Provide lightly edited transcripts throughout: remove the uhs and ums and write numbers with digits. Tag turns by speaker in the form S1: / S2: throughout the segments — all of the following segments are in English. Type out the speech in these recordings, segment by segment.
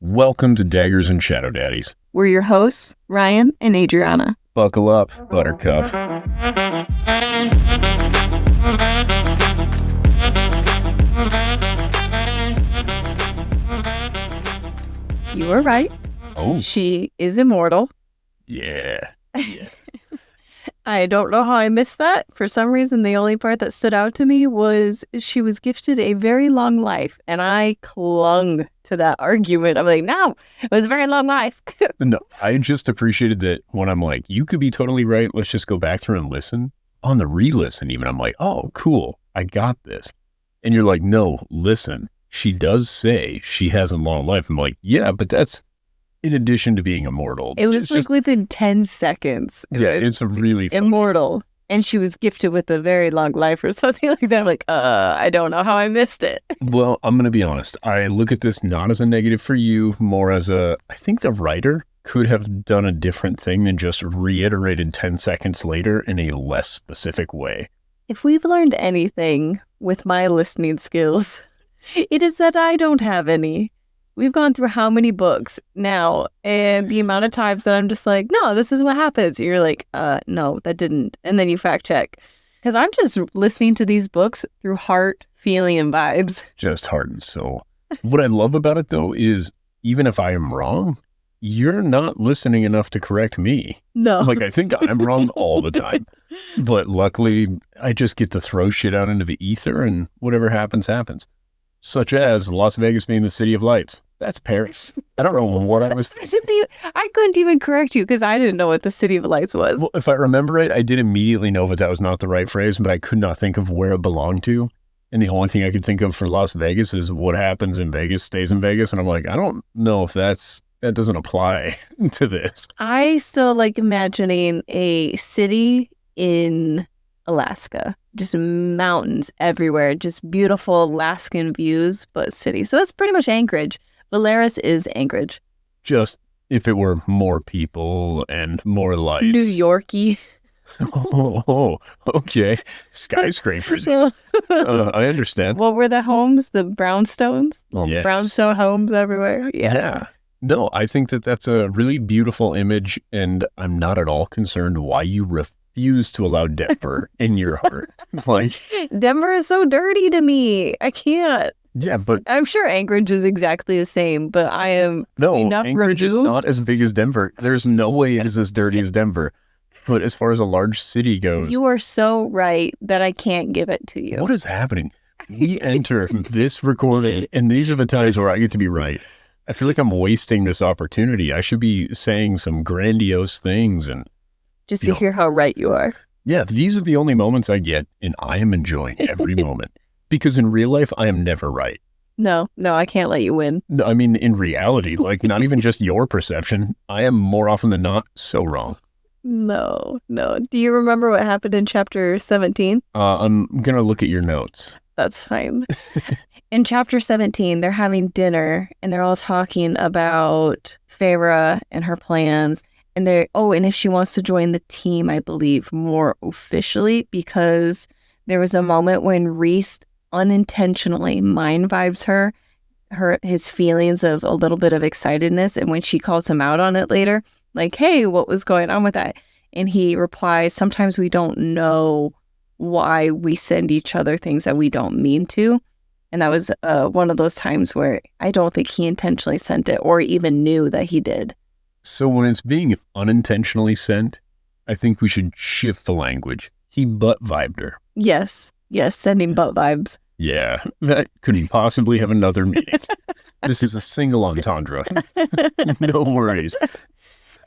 S1: Welcome to Daggers and Shadow Daddies.
S2: We're your hosts, Ryan and Adriana.
S1: Buckle up, Buttercup.
S2: You were right.
S1: Oh.
S2: She is immortal.
S1: Yeah.
S2: I don't know how I missed that. For some reason, the only part that stood out to me was she was gifted a very long life. And I clung to that argument. I'm like, no, it was a very long life.
S1: No, I just appreciated that when I'm like, you could be totally right. Let's just go back through and listen. On the re-listen even, I'm like, oh, cool. I got this. And you're like, no, listen. She does say she has a long life. I'm like, yeah, but that's in addition to being immortal.
S2: It was just within 10 seconds.
S1: Yeah, it's a really fun.
S2: Immortal. And she was gifted with a very long life or something like that. I'm like, I don't know how I missed it.
S1: Well, I'm going to be honest. I look at this not as a negative for you, more as I think the writer could have done a different thing than just reiterated 10 seconds later in a less specific way.
S2: If we've learned anything with my listening skills, it is that I don't have any. We've gone through how many books now, and the amount of times that I'm just like, no, this is what happens. And you're like, no, that didn't. And then you fact check. Because I'm just listening to these books through heart, feeling, and vibes.
S1: Just heart and soul. What I love about it, though, is even if I am wrong, you're not listening enough to correct me.
S2: No.
S1: Like, I think I'm wrong all the time. But luckily, I just get to throw shit out into the ether, and whatever happens, happens. Such as Las Vegas being the city of lights. That's Paris. I don't know what I was thinking.
S2: I couldn't even correct you because I didn't know what the City of Lights was.
S1: Well, if I remember right, I did immediately know that was not the right phrase, but I could not think of where it belonged to. And the only thing I could think of for Las Vegas is what happens in Vegas stays in Vegas. And I'm like, I don't know if that doesn't apply to this.
S2: I still like imagining a city in Alaska. Just mountains everywhere. Just beautiful Alaskan views, but city. So it's pretty much Anchorage. Valeris is Anchorage.
S1: Just if it were more people and more lights.
S2: New Yorkie.
S1: Oh, okay. Skyscrapers. I understand.
S2: What were the homes? The brownstones?
S1: Yes.
S2: Brownstone homes everywhere. Yeah.
S1: No, I think that's a really beautiful image, and I'm not at all concerned why you refuse to allow Denver in your heart. Like,
S2: Denver is so dirty to me. I can't.
S1: Yeah, but
S2: I'm sure Anchorage is exactly the same, but I am
S1: Anchorage is not as big as Denver. There's no way it is as dirty as Denver. But as far as a large city goes,
S2: you are so right that I can't give it to you.
S1: What is happening? We enter this recording, and these are the times where I get to be right. I feel like I'm wasting this opportunity. I should be saying some grandiose things and
S2: just to hear how right you are.
S1: Yeah, these are the only moments I get, and I am enjoying every moment. Because in real life, I am never right.
S2: No, I can't let you win.
S1: No, I mean, in reality, like not even just your perception, I am more often than not so wrong.
S2: No. Do you remember what happened in chapter 17?
S1: I'm going to look at your notes.
S2: That's fine. In chapter 17, they're having dinner and they're all talking about Feyre and her plans. And and if she wants to join the team, I believe, more officially, because there was a moment when Rhys unintentionally mind vibes his feelings of a little bit of excitedness, and when she calls him out on it later, like, hey, what was going on with that? And he replies, sometimes we don't know why we send each other things that we don't mean to. And that was one of those times where I don't think he intentionally sent it or even knew that he did.
S1: So when it's being unintentionally sent, I think we should shift the language. He butt vibed her.
S2: Yes, sending butt vibes.
S1: Yeah, that couldn't possibly have another meaning. This is a single entendre. No worries.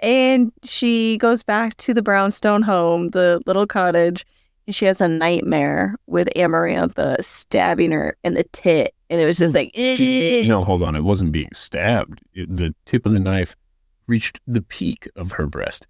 S2: And she goes back to the brownstone home, the little cottage, and she has a nightmare with Amarantha stabbing her in the tit. And it was just like,
S1: No, hold on. It wasn't being stabbed. The tip of the knife reached the peak of her breast.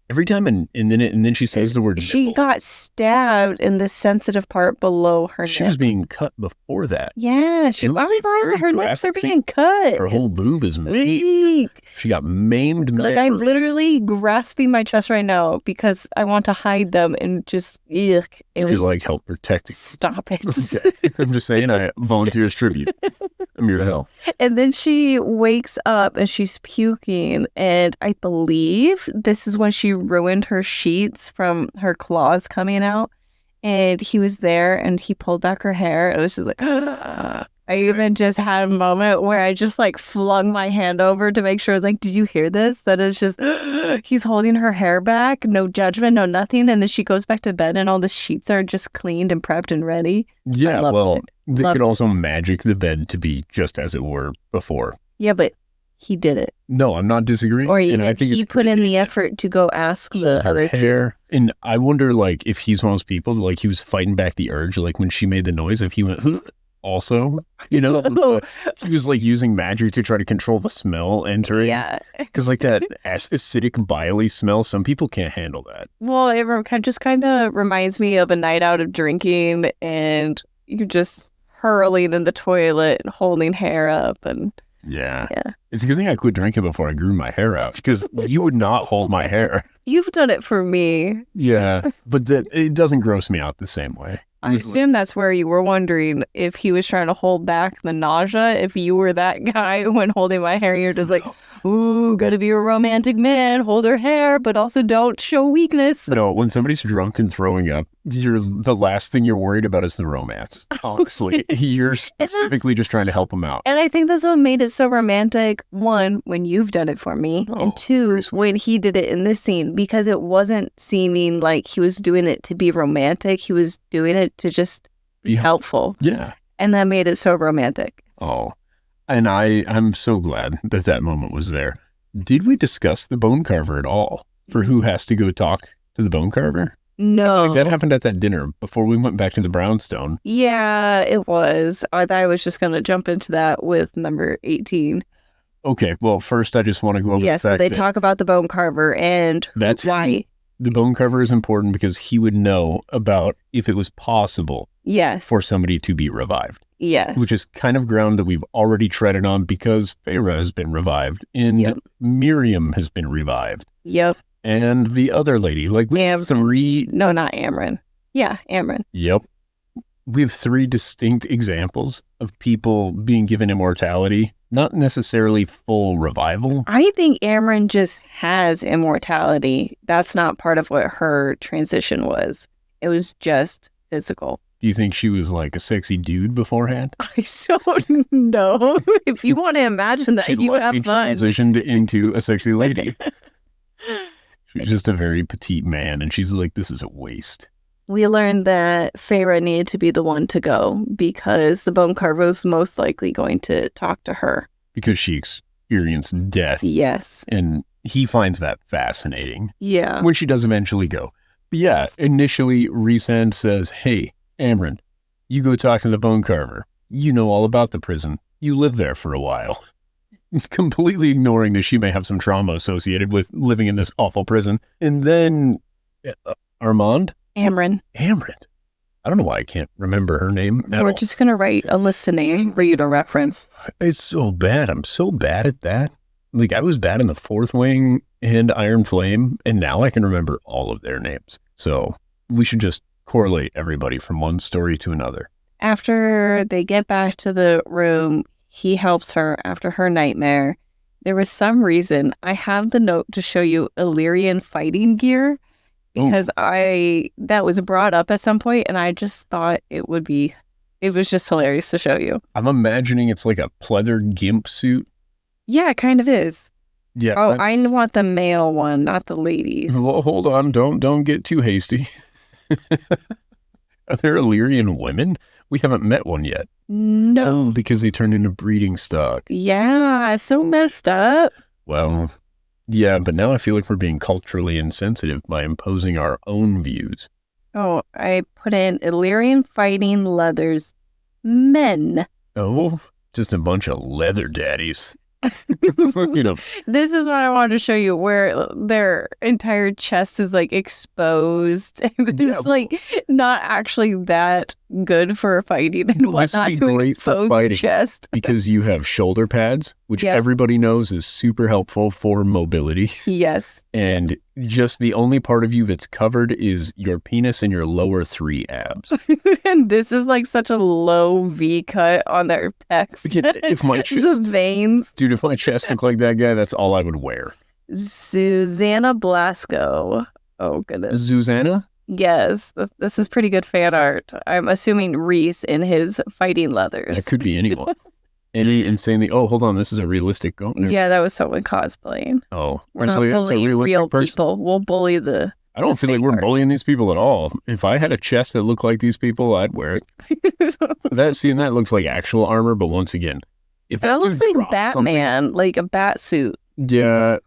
S1: Every time, and then she says the word
S2: She
S1: nipple.
S2: got stabbed in the sensitive part below her
S1: She
S2: nip.
S1: was being cut before that.
S2: Yeah,
S1: It looks like very
S2: her lips are
S1: graphic.
S2: being cut.
S1: Her whole boob is maimed.
S2: Eek.
S1: She got maimed.
S2: Like, I'm literally grasping my chest right now because I want to hide them and just, yuck. It
S1: She's
S2: was
S1: like, help protect.
S2: Stop it.
S1: Okay. I'm just saying, I volunteer as tribute. I'm here to help.
S2: And then she wakes up and she's puking. And I believe this is when she ruined her sheets from her claws coming out. And he was there and he pulled back her hair. It was just like, I even just had a moment where I just like flung my hand over to make sure. I was like, did you hear this? That is just, he's holding her hair back. No judgment, no nothing. And then she goes back to bed and all the sheets are just cleaned and prepped and ready.
S1: Yeah, well, they
S2: Loved
S1: could also magic the bed to be just as it were before.
S2: Yeah, but he did it.
S1: No, I'm not disagreeing.
S2: Or
S1: and I think
S2: he
S1: it's
S2: put in
S1: crazy.
S2: the effort to go ask the
S1: Her
S2: other two.
S1: hair. And I wonder, like, if he's one of those people, like, he was fighting back the urge, like, when she made the noise, if he went, also, you know, he was, like, using magic to try to control the smell entering.
S2: Yeah.
S1: Because, like, that acidic, biley smell, some people can't handle that.
S2: Well, it just kind of reminds me of a night out of drinking and you're just hurling in the toilet and holding hair up and
S1: Yeah.
S2: yeah.
S1: It's a good thing I quit drinking before I grew my hair out, because you would not hold my hair.
S2: You've done it for me.
S1: Yeah. But it doesn't gross me out the same way.
S2: I assume that's where you were wondering if he was trying to hold back the nausea. If you were that guy when holding my hair, you're just like, ooh, gotta be a romantic man, hold her hair, but also don't show weakness.
S1: No, when somebody's drunk and throwing up, the last thing you're worried about is the romance. Honestly, you're specifically just trying to help them out.
S2: And I think that's what made it so romantic. One, when you've done it for me. And two, when he did it in this scene, because it wasn't seeming like he was doing it to be romantic. He was doing it to just be helpful.
S1: Yeah.
S2: And that made it so romantic.
S1: Oh, and I'm so glad that moment was there. Did we discuss the bone carver at all for who has to go talk to the bone carver?
S2: No.
S1: Like that happened at that dinner before we went back to the brownstone.
S2: Yeah, it was. I thought I was just going to jump into that with number 18.
S1: Okay, well, first I just want to go over the fact
S2: so they talk about the bone carver and
S1: that's
S2: why.
S1: The bone carver is important because he would know about if it was possible for somebody to be revived.
S2: Yes.
S1: Which is kind of ground that we've already treaded on because Feyre has been revived and Miryam has been revived.
S2: Yep.
S1: And the other lady, like we have three...
S2: No, not Amren. Yeah, Amren.
S1: Yep. We have three distinct examples of people being given immortality, not necessarily full revival.
S2: I think Amren just has immortality. That's not part of what her transition was. It was just physical.
S1: Do you think she was like a sexy dude beforehand?
S2: I don't know. If you want to imagine that, you have fun.
S1: Transitioned into a sexy lady. She's just a very petite man, and she's like, this is a waste.
S2: We learned that Feyre needed to be the one to go because the bone carver was most likely going to talk to her.
S1: Because she experienced death.
S2: Yes.
S1: And he finds that fascinating.
S2: Yeah.
S1: When she does eventually go. But yeah, initially, Rhys says, hey, Amren, you go talk to the bone carver. You know all about the prison. You lived there for a while. Completely ignoring that she may have some trauma associated with living in this awful prison. And then Amren. I don't know why I can't remember her name at all.
S2: We're just going to write a list of names for you to reference.
S1: It's so bad. I'm so bad at that. Like, I was bad in the Fourth Wing and Iron Flame, and now I can remember all of their names. So we should just correlate everybody from one story to another.
S2: After they get back to the room, he helps her after her nightmare. There was some reason, I have the note to show you Illyrian fighting gear because that was brought up at some point and I just thought it was just hilarious to show you.
S1: I'm imagining it's like a pleather gimp suit.
S2: Yeah, it kind of is.
S1: Yeah.
S2: Oh, I want the male one, not the ladies.
S1: Well, hold on. Don't get too hasty. Are there Illyrian women? We haven't met one yet.
S2: No.
S1: Oh, because they turned into breeding stock.
S2: Yeah, so messed up.
S1: Well, yeah, but now I feel like we're being culturally insensitive by imposing our own views.
S2: Oh, I put in Illyrian fighting leathers men.
S1: Oh, just a bunch of leather daddies. You know,
S2: This is what I wanted to show you, where their entire chest is like exposed, and it's
S1: Yeah.
S2: like not actually that good for fighting and
S1: Well, this would
S2: whatnot
S1: be
S2: to
S1: great for
S2: expose
S1: fighting.
S2: chest.
S1: because you have shoulder pads, which
S2: Yep.
S1: everybody knows is super helpful for mobility.
S2: Yes.
S1: And just the only part of you that's covered is your penis and your lower 3 abs.
S2: And this is like such a low V cut on their pecs.
S1: If my
S2: The
S1: chest,
S2: veins.
S1: dude, if my chest looked like that guy, that's all I would wear.
S2: Susanna Blasco. Oh, goodness.
S1: Susanna?
S2: Yes, this is pretty good fan art. I'm assuming Rhys in his fighting leathers.
S1: That could be anyone. Any insanely. Oh, hold on. This is a realistic goat.
S2: Yeah, that was someone cosplaying.
S1: Oh,
S2: We're not
S1: so that's a
S2: bullying
S1: realistic
S2: real
S1: person.
S2: people. We'll bully the...
S1: I don't feel like we're
S2: fake art.
S1: bullying these people at all. If I had a chest that looked like these people, I'd wear it. That looks like actual armor, but once again, if
S2: That looks like
S1: dropped
S2: Batman, like a bat suit.
S1: yeah,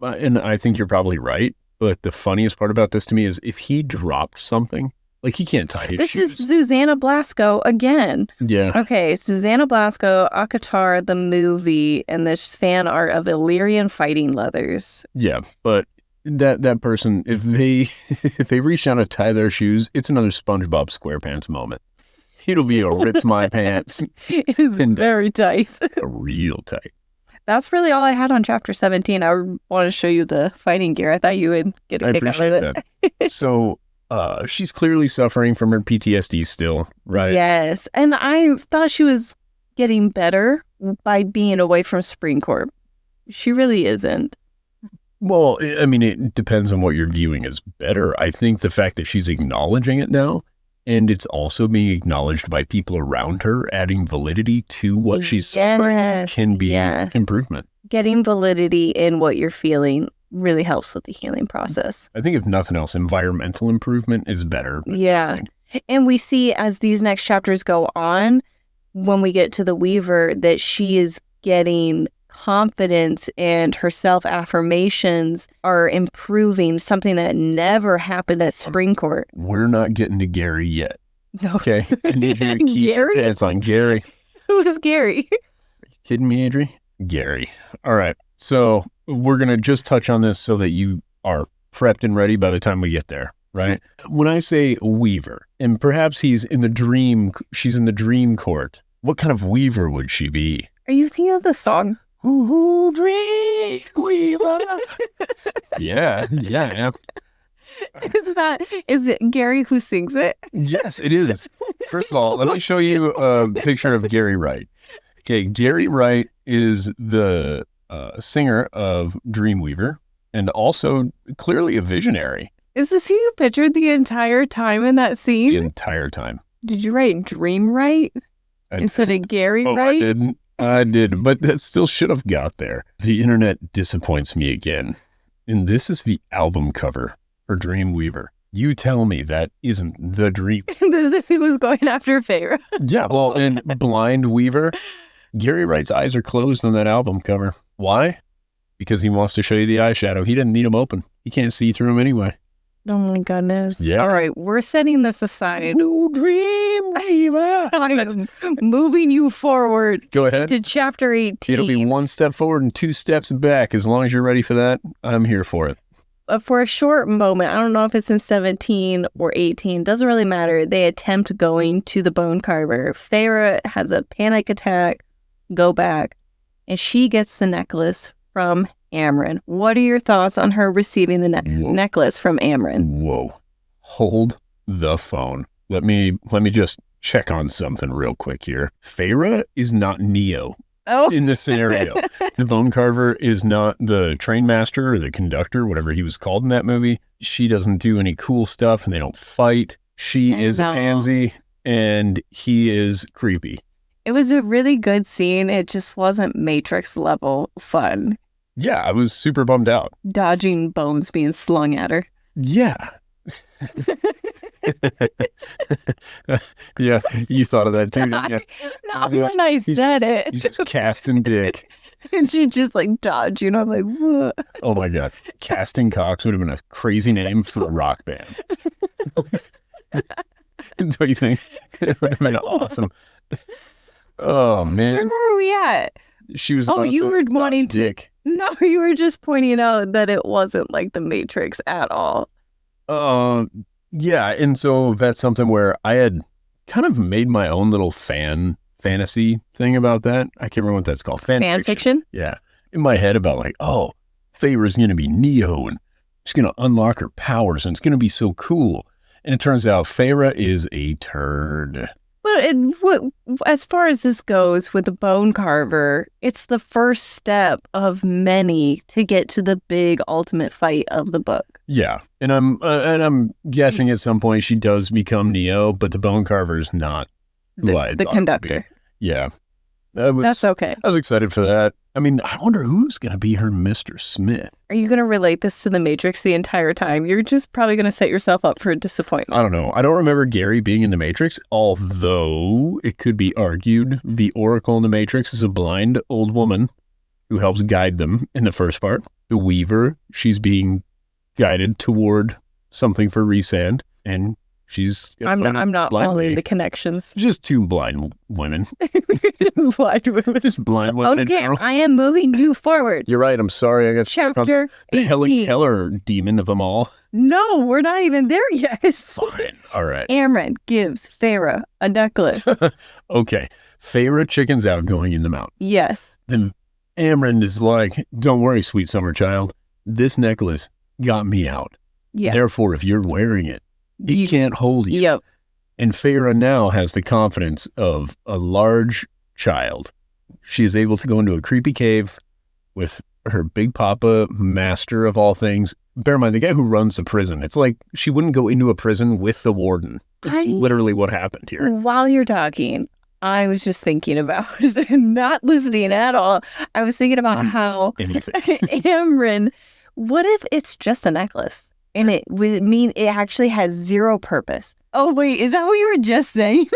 S1: and I think you're probably right. But the funniest part about this to me is if he dropped something, like he can't tie his
S2: This
S1: shoes.
S2: is Susanna Blasco again.
S1: Yeah,
S2: Okay, Susanna Blasco, Akatar, the movie, and this fan art of Illyrian fighting leathers.
S1: yeah, but that person, if they if they reach down to tie their shoes, it's another SpongeBob SquarePants moment. It'll be a ripped my pants,
S2: It is
S1: And-
S2: very tight.
S1: real tight.
S2: That's really all I had on chapter 17. I want to show you the fighting gear. I thought you would get
S1: I
S2: a kick out
S1: appreciate
S2: of it.
S1: that. So, she's clearly suffering from her PTSD still, right?
S2: Yes. And I thought she was getting better by being away from Spring Corp. She really isn't.
S1: Well, I mean, it depends on what you're viewing as better. I think the fact that she's acknowledging it now, and it's also being acknowledged by people around her, adding validity to what she's suffering,
S2: Yes,
S1: can be
S2: yes.
S1: improvement.
S2: Getting validity in what you're feeling really helps with the healing process.
S1: I think if nothing else, environmental improvement is better. than
S2: Yeah.
S1: nothing.
S2: And we see as these next chapters go on, when we get to the Weaver, that she is getting confidence and her self-affirmations are improving, something that never happened at Spring Court.
S1: We're not getting to Gary yet.
S2: No.
S1: Okay. I need you to keep
S2: Gary?
S1: your pants on. Gary.
S2: Who is Gary?
S1: Kidding me, Adri? Gary. All right. So we're going to just touch on this so that you are prepped and ready by the time we get there, right? When I say Weaver, and perhaps she's in the dream court, what kind of Weaver would she be?
S2: Are you thinking of the song?
S1: Ooh, dream Weaver. yeah, I am.
S2: Is it Gary who sings it?
S1: Yes, it is. First of all, let me show you a picture of Gary Wright. Okay, Gary Wright is the singer of Dreamweaver and also clearly a visionary
S2: Is this who you pictured the entire time in that
S1: the
S2: scene?
S1: entire time.
S2: Did you write Dream Right
S1: I-
S2: instead of Gary
S1: Oh,
S2: Right?
S1: I did, but that still should have got there. The internet disappoints me again. And this is the album cover for Dreamweaver. You tell me that isn't the dream.
S2: He was going after Feyre.
S1: Yeah, well, in Blind Weaver, Gary Wright's eyes are closed on that album cover. Why? Because he wants to show you the eyeshadow. He didn't need them open. He can't see through them anyway.
S2: Oh my goodness.
S1: Yeah.
S2: All right, we're setting this aside.
S1: New Dreamweaver.
S2: I'm moving you forward
S1: Go ahead.
S2: to chapter 18.
S1: It'll be 1 step forward and 2 steps back. As long as you're ready for that, I'm here for it.
S2: For a short moment, I don't know if it's in 17 or 18, doesn't really matter. They attempt going to the bone carver. Feyre has a panic attack, go back, and she gets the necklace from Amren. What are your thoughts on her receiving the
S1: Whoa.
S2: necklace from Amren?
S1: Whoa. Hold the phone. Let me just check on something real quick here. Feyre is not Neo
S2: Oh,
S1: in this scenario. The bone carver is not the train master or the conductor, whatever he was called in that movie. She doesn't do any cool stuff and they don't fight. She is
S2: No.
S1: a pansy and he is creepy.
S2: it was a really good scene. It just wasn't Matrix level fun.
S1: Yeah, I was super bummed out.
S2: Dodging bones being slung at her.
S1: Yeah. Yeah, you thought of that too, didn't you?
S2: Not when I said it.
S1: You just casting dick.
S2: And she just like dodged, you know, I'm like, what?
S1: Oh my God. Casting Cox would have been a crazy name for a rock band. Don't you think? It would have been awesome. Oh, man.
S2: Where were we at?
S1: she was.
S2: Oh,
S1: about
S2: you
S1: to
S2: were wanting
S1: dodge
S2: to.
S1: Dick.
S2: No, you were just pointing out that it wasn't like the Matrix at all.
S1: Yeah, and so that's something where I had kind of made my own little fantasy thing about that. I can't remember what that's called.
S2: Fan fiction?
S1: Yeah, in my head about like, oh, Feyre's gonna be Neo and she's gonna unlock her powers and it's gonna be so cool. And it turns out Feyre is a turd.
S2: But as far as this goes with the bone carver, it's the first step of many to get to the big ultimate fight of the book.
S1: Yeah, and I'm guessing at some point she does become Neo, but the bone carver is not
S2: the conductor.
S1: Yeah,
S2: that's okay.
S1: I was excited for that. I mean, I wonder who's going to be her Mr. Smith.
S2: Are you going to relate this to the Matrix the entire time? You're just probably going to set yourself up for a disappointment.
S1: I don't know. I don't remember Gary being in the Matrix, although it could be argued the Oracle in the Matrix is a blind old woman who helps guide them in the first part. The Weaver, she's being guided toward something for Rhysand, and she's...
S2: I'm not following the connections.
S1: Just two blind women.
S2: Blind women.
S1: Just blind women.
S2: Okay, I am moving you forward.
S1: You're right. I'm sorry. I got
S2: Chapter
S1: the
S2: 18.
S1: Helen Keller demon of them all.
S2: No, we're not even there yet.
S1: Fine. All right.
S2: Amren gives Feyre a necklace.
S1: Okay. Feyre chickens out going in the mountain.
S2: Yes.
S1: Then Amren is like, don't worry, sweet summer child. This necklace got me out.
S2: Yeah.
S1: Therefore, if you're wearing it, he can't hold you.
S2: Yep.
S1: And Feyre now has the confidence of a large child. She is able to go into a creepy cave with her big papa, master of all things. Bear in mind, the guy who runs the prison. It's like she wouldn't go into a prison with the warden. It's literally what happened here.
S2: While you're talking, I was just thinking about, not listening at all. I was thinking about how Amren, what if it's just a necklace? And it would mean it actually has zero purpose. Oh, wait, is that what you were just saying?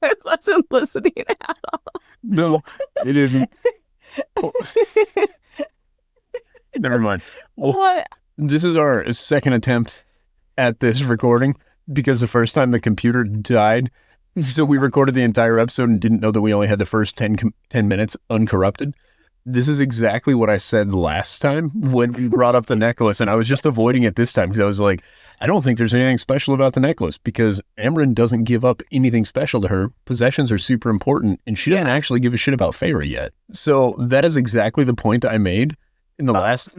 S2: I wasn't listening at all.
S1: No, it isn't. Oh. Never mind.
S2: What?
S1: This is our second attempt at this recording because the first time the computer died, so we recorded the entire episode and didn't know that we only had the first 10 minutes uncorrupted. This is exactly what I said last time when we brought up the necklace, and I was just avoiding it this time because I was like, I don't think there's anything special about the necklace because Amren doesn't give up anything special to her. Possessions are super important, and she doesn't actually give a shit about Feyre yet. So that is exactly the point I made in the last,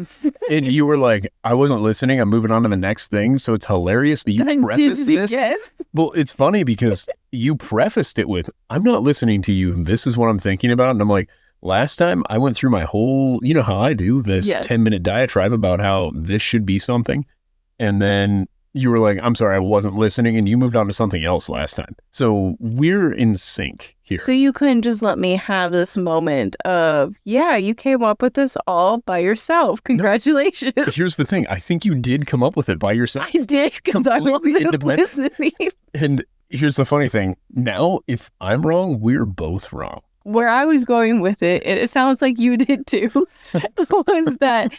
S1: and you were like, I wasn't listening, I'm moving on to the next thing, so it's hilarious, but you prefaced this. Well, it's funny because you prefaced it with, I'm not listening to you, this is what I'm thinking about, and I'm like, last time I went through my whole, you know how I do, this 10-minute diatribe about how this should be something. And then you were like, I'm sorry, I wasn't listening. And you moved on to something else last time. So we're in sync here.
S2: So you couldn't just let me have this moment of, yeah, you came up with this all by yourself. Congratulations.
S1: No, here's the thing. I think you did come up with it by yourself.
S2: I did because I wasn't listening.
S1: And here's the funny thing. Now, if I'm wrong, we're both wrong.
S2: Where I was going with it, and it sounds like you did too, was that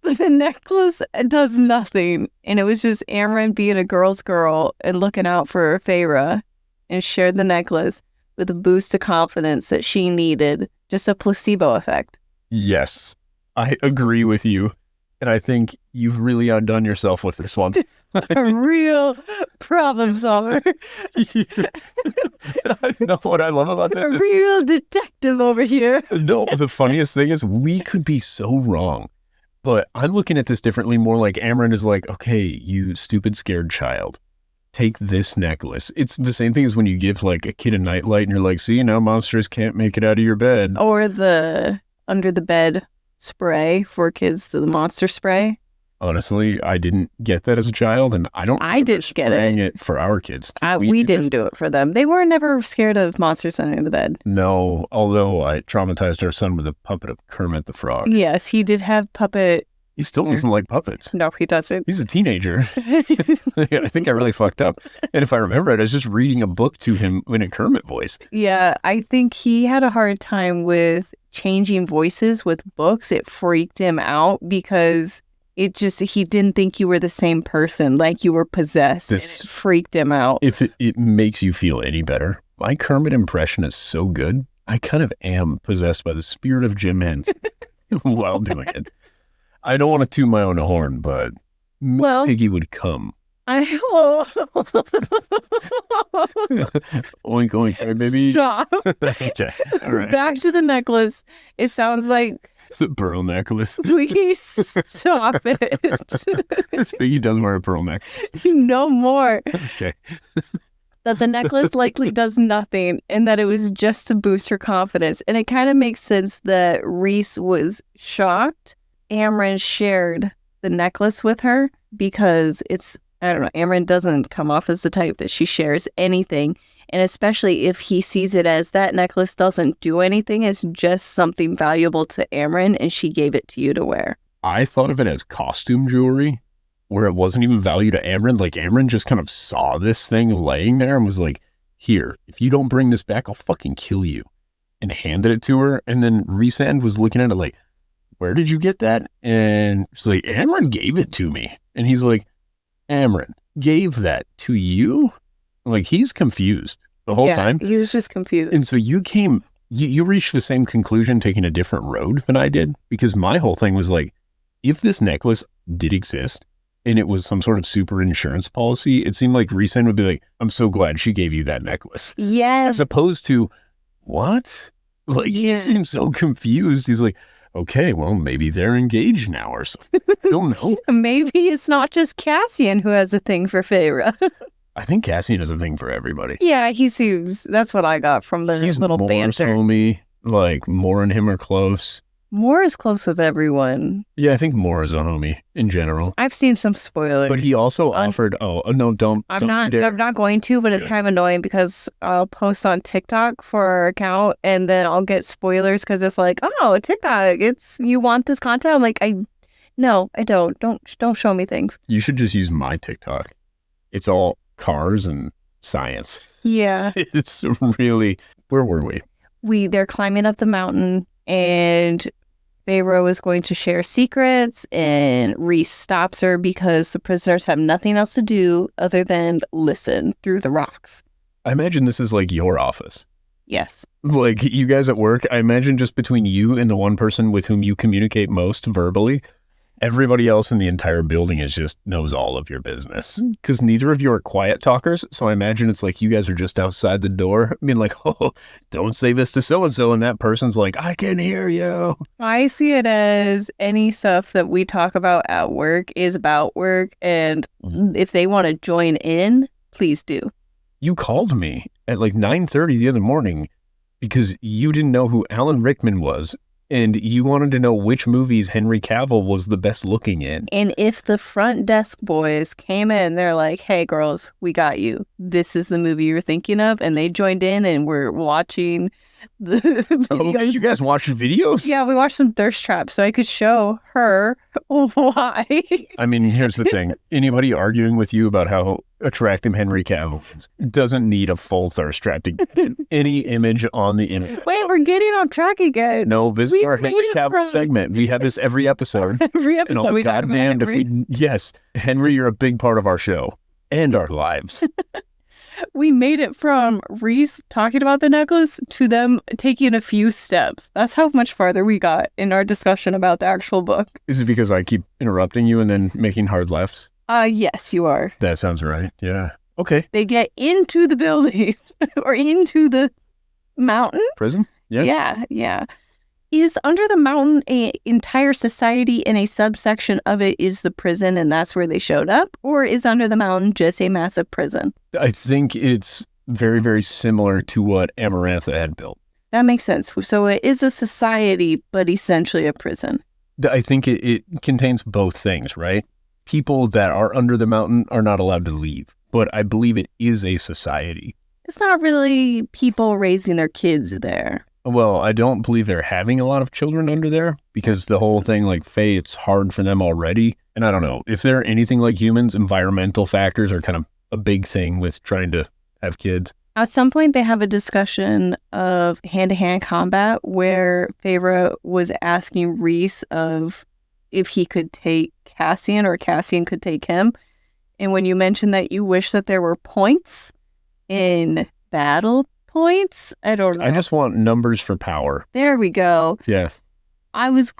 S2: the necklace does nothing. And it was just Amren being a girl's girl and looking out for Feyre and shared the necklace with a boost of confidence that she needed. Just a placebo effect.
S1: Yes, I agree with you. And I think you've really outdone yourself with this one.
S2: A real problem solver.
S1: I know what I love about this.
S2: A real detective over here.
S1: No, the funniest thing is we could be so wrong. But I'm looking at this differently, more like Amren is like, okay, you stupid scared child. Take this necklace. It's the same thing as when you give like a kid a nightlight and you're like, see, now monsters can't make it out of your bed.
S2: Or the under the bed spray for kids, the monster spray.
S1: Honestly, I didn't get that as a child, and I
S2: didn't get
S1: it for our kids.
S2: We didn't do it for them. They were never scared of monsters under the bed.
S1: No, although I traumatized our son with a puppet of Kermit the Frog.
S2: Yes, he did have puppet.
S1: He still doesn't like puppets.
S2: No, he doesn't.
S1: He's a teenager. I think I really fucked up. And if I remember it, I was just reading a book to him in a Kermit voice.
S2: Yeah, I think he had a hard time with changing voices with books. It freaked him out because he didn't think you were the same person, like you were possessed. And it freaked him out.
S1: If it makes you feel any better, my Kermit impression is so good. I kind of am possessed by the spirit of Jim Henson while doing it. I don't want to toot my own horn, but Miss Piggy would come. Oink, oink, right, baby.
S2: Stop.
S1: Okay. All right.
S2: Back to the necklace. It sounds like
S1: the pearl necklace.
S2: Please stop it.
S1: Miss Piggy does wear a pearl necklace.
S2: No more.
S1: Okay.
S2: That the necklace likely does nothing and that it was just to boost her confidence. And it kind of makes sense that Rhys was shocked. Amren shared the necklace with her because I don't know, Amren doesn't come off as the type that she shares anything. And especially if he sees it as that necklace doesn't do anything, it's just something valuable to Amren and she gave it to you to wear.
S1: I thought of it as costume jewelry, where it wasn't even value to Amren. Like, Amren just kind of saw this thing laying there and was like, here, if you don't bring this back, I'll fucking kill you. And handed it to her. And then Rhysand was looking at it like, where did you get that? And she's like, Amren gave it to me. And he's like, Amren gave that to you? Like, he's confused the whole time.
S2: He was just confused.
S1: And so you reached the same conclusion taking a different road than I did. Because my whole thing was like, if this necklace did exist, and it was some sort of super insurance policy, it seemed like Rhysand would be like, I'm so glad she gave you that necklace.
S2: Yes.
S1: As opposed to, what? Like, he seemed so confused. He's like, okay, well, maybe they're engaged now or something. I don't know.
S2: Maybe it's not just Cassian who has a thing for Feyre.
S1: I think Cassian has a thing for everybody.
S2: Yeah, he seems, that's what I got from the little banter. Homie,
S1: like, Mor and him are close.
S2: Mor is close with everyone.
S1: Yeah, I think Mor is a homie in general.
S2: I've seen some spoilers.
S1: But he also offered, no, don't.
S2: I'm not going to, but it's kind of annoying because I'll post on TikTok for our account and then I'll get spoilers because it's like, oh, TikTok, you want this content? I'm like, no, I don't. Don't show me things.
S1: You should just use my TikTok. It's all cars and science.
S2: Yeah.
S1: It's really, where were we?
S2: They're climbing up the mountain and Feyre is going to share secrets and Rhys stops her because the prisoners have nothing else to do other than listen through the rocks.
S1: I imagine this is like your office.
S2: Yes.
S1: Like, you guys at work, I imagine just between you and the one person with whom you communicate most verbally, everybody else in the entire building knows all of your business. Because neither of you are quiet talkers, so I imagine it's like you guys are just outside the door. I mean, like, oh, don't say this to so-and-so, and that person's like, I can hear you.
S2: I see it as any stuff that we talk about at work is about work, and if they want to join in, please do.
S1: You called me at like 9:30 the other morning because you didn't know who Alan Rickman was. And you wanted to know which movies Henry Cavill was the best looking in.
S2: And if the front desk boys came in, they're like, hey, girls, we got you. This is the movie you're thinking of. And they joined in and we're watching the videos.
S1: Okay, you guys watched videos?
S2: Yeah, we watched some thirst traps so I could show her why.
S1: I mean, here's the thing. Anybody arguing with you about how attractive Henry Cavill is doesn't need a full thirst trap to get any image on the internet.
S2: Wait, we're getting off track again.
S1: No, this is our Henry Cavill segment. We have this every episode.
S2: Every episode we talk about Henry.
S1: Yes, Henry, you're a big part of our show and our lives.
S2: We made it from Rhys talking about the necklace to them taking a few steps. That's how much farther we got in our discussion about the actual book.
S1: Is it because I keep interrupting you and then making hard lefts?
S2: Yes, you are.
S1: That sounds right. Yeah. Okay.
S2: They get into the building or into the mountain.
S1: Prison? Yeah.
S2: Yeah. Is Under the Mountain an entire society and a subsection of it is the prison and that's where they showed up? Or is Under the Mountain just a massive prison?
S1: I think it's very, very similar to what Amarantha had built.
S2: That makes sense. So it is a society, but essentially a prison.
S1: I think it contains both things, right? People that are under the mountain are not allowed to leave, but I believe it is a society.
S2: It's not really people raising their kids there.
S1: Well, I don't believe they're having a lot of children under there because the whole thing, like Faye, it's hard for them already. And I don't know, if they're anything like humans, environmental factors are kind of a big thing with trying to have kids.
S2: At some point, they have a discussion of hand-to-hand combat where Feyre was asking Rhys of if he could take Cassian or Cassian could take him. And when you mentioned that you wish that there were points in battle, points? I don't know.
S1: I just want numbers for power.
S2: There we go.
S1: Yeah.
S2: I was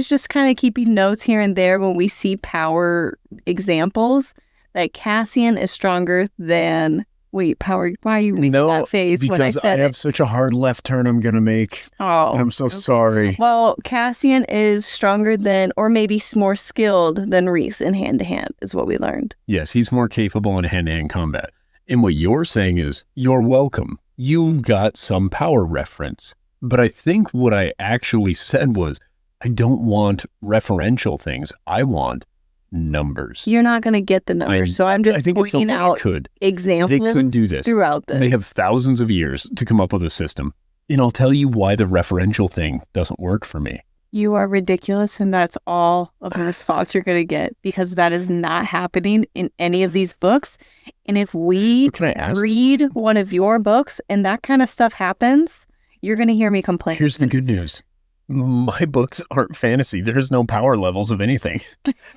S2: just kind of keeping notes here and there when we see power examples that Cassian is stronger than... Wait, power, why are you making that face when I said
S1: because I have such a hard left turn I'm going to make.
S2: Oh.
S1: I'm so sorry.
S2: Well, Cassian is stronger than, or maybe more skilled than Rhys in hand-to-hand, is what we learned.
S1: Yes, he's more capable in hand-to-hand combat. And what you're saying is, you're welcome. You got some power reference. But I think what I actually said was, I don't want referential things. I want numbers.
S2: You're not going to get the numbers, so I'm just pointing out examples
S1: they could do this
S2: throughout this.
S1: They have thousands of years to come up with a system. And I'll tell you why the referential thing doesn't work for me.
S2: You are ridiculous, and that's all of the response you're going to get, because that is not happening in any of these books. And if we read one of your books and that kind of stuff happens, you're going to hear me complain.
S1: Here's the good news. My books aren't fantasy. There's no power levels of anything.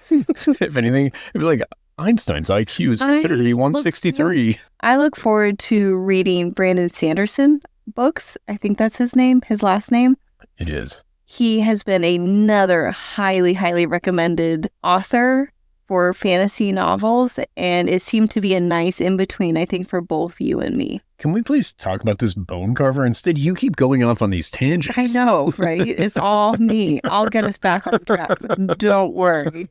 S1: If anything, it'd be like Einstein's IQ is considered to be 163.
S2: I look forward to reading Brandon Sanderson books. I think that's his name, his last name.
S1: It is.
S2: He has been another highly, highly recommended author for fantasy novels, and it seemed to be a nice in-between, I think, for both you and me.
S1: Can we please talk about this bone carver? Instead, you keep going off on these tangents.
S2: I know, right? It's all me. I'll get us back on track. Don't worry.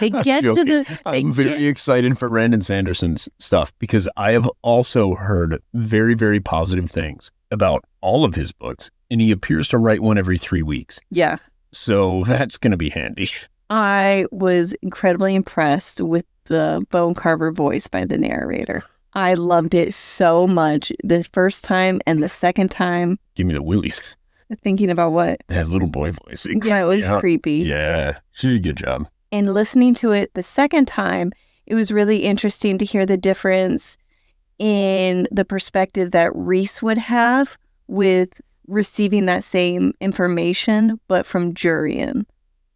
S1: I'm very excited for Brandon Sanderson's stuff, because I have also heard very, very positive things about all of his books, and he appears to write one every 3 weeks.
S2: Yeah.
S1: So that's going to be handy.
S2: I was incredibly impressed with the bone carver voice by the narrator. I loved it so much the first time and the second time.
S1: Give me the willies.
S2: Thinking about what?
S1: That little boy voice.
S2: Yeah, it was creepy.
S1: Yeah, she did a good job.
S2: And listening to it the second time, it was really interesting to hear the difference in the perspective that Rhys would have with receiving that same information, but from Jurian.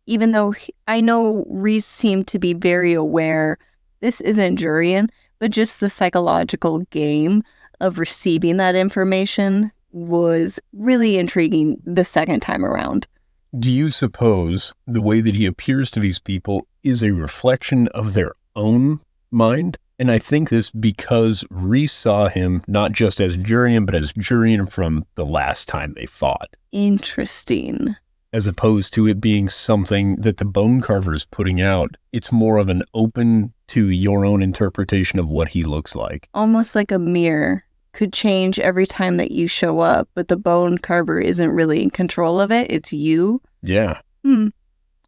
S2: Even though I know Rhys seemed to be very aware this isn't Jurian, but just the psychological game of receiving that information was really intriguing the second time around.
S1: Do you suppose the way that he appears to these people is a reflection of their own mind? And I think this because Rhys saw him not just as Jurian, but as Jurian from the last time they fought.
S2: Interesting.
S1: As opposed to it being something that the bone carver is putting out. It's more of an open to your own interpretation of what he looks like.
S2: Almost like a mirror. Could change every time that you show up, but the bone carver isn't really in control of it. It's you.
S1: Yeah.
S2: I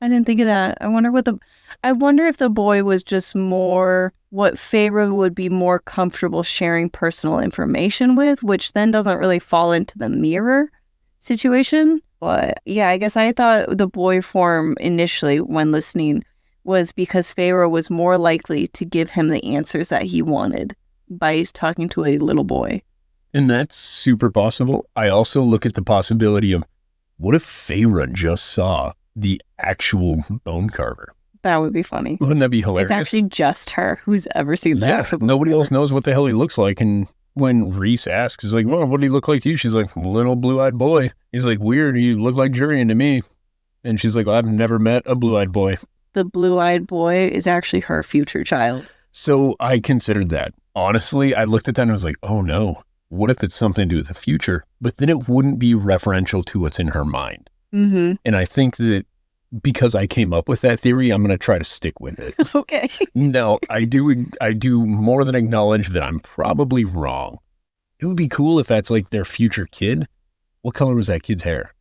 S2: didn't think of that. I wonder if the boy was just more what Feyre would be more comfortable sharing personal information with, which then doesn't really fall into the mirror situation. But yeah, I guess I thought the boy form initially when listening was because Feyre was more likely to give him the answers that he wanted by talking to a little boy.
S1: And that's super possible. I also look at the possibility of, what if Feyre just saw the actual bone carver?
S2: That would be funny.
S1: Wouldn't that be hilarious?
S2: It's actually just her who's ever seen that.
S1: Yeah, nobody else knows what the hell he looks like. And when Rhys asks, he's like, well, what do he look like to you? She's like, little blue-eyed boy. He's like, weird, you look like Jurian to me. And she's like, well, I've never met a blue-eyed boy.
S2: The blue-eyed boy is actually her future child.
S1: So I considered that. Honestly, I looked at that and I was like, oh no, what if it's something to do with the future? But then it wouldn't be referential to what's in her mind.
S2: Mm-hmm.
S1: And I think that because I came up with that theory, I'm going to try to stick with it.
S2: Okay.
S1: No, I do more than acknowledge that I'm probably wrong. It would be cool if that's like their future kid. What color was that kid's hair?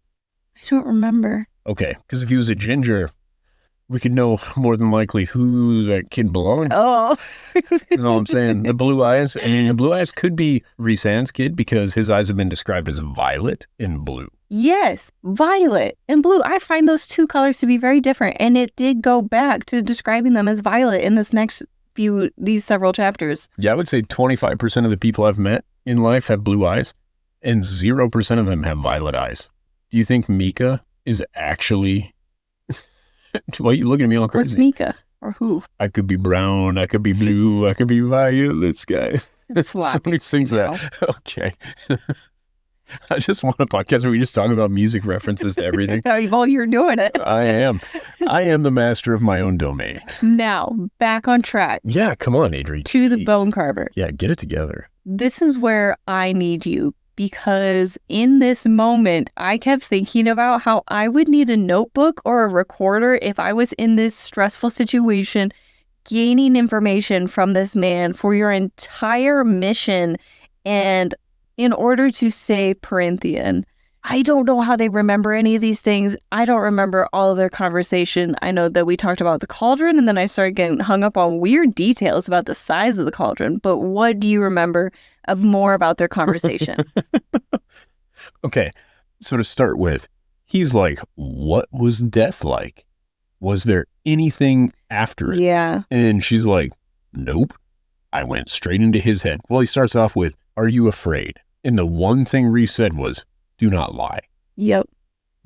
S2: I don't remember.
S1: Okay, because if he was a ginger, we could know more than likely who that kid belonged.
S2: Oh.
S1: You know what I'm saying? The blue eyes. And the blue eyes could be Rhysand's kid because his eyes have been described as violet and blue.
S2: Yes, violet and blue. I find those two colors to be very different. And it did go back to describing them as violet in these several chapters.
S1: Yeah, I would say 25% of the people I've met in life have blue eyes and 0% of them have violet eyes. Do you think Mika is actually... Why are you looking at me all crazy?
S2: What's Mika? Or who?
S1: I could be brown, I could be blue, I could be violet, this guy. Somebody sings that. Okay. I just want a podcast where we just talk about music references to everything.
S2: Well, you're doing it.
S1: I am the master of my own domain.
S2: Now, back on track.
S1: Yeah, come on, Adri.
S2: To the bone carver.
S1: Yeah, get it together.
S2: This is where I need you, because in this moment, I kept thinking about how I would need a notebook or a recorder if I was in this stressful situation, gaining information from this man for your entire mission. And in order to save Perinthian, I don't know how they remember any of these things. I don't remember all of their conversation. I know that we talked about the cauldron, and then I started getting hung up on weird details about the size of the cauldron. But what do you remember of more about their conversation?
S1: Okay, so to start with, he's like, what was death like? Was there anything after it?
S2: Yeah.
S1: And she's like, nope. I went straight into his head. Well, he starts off with, are you afraid? And the one thing Rhys said was, do not lie.
S2: Yep.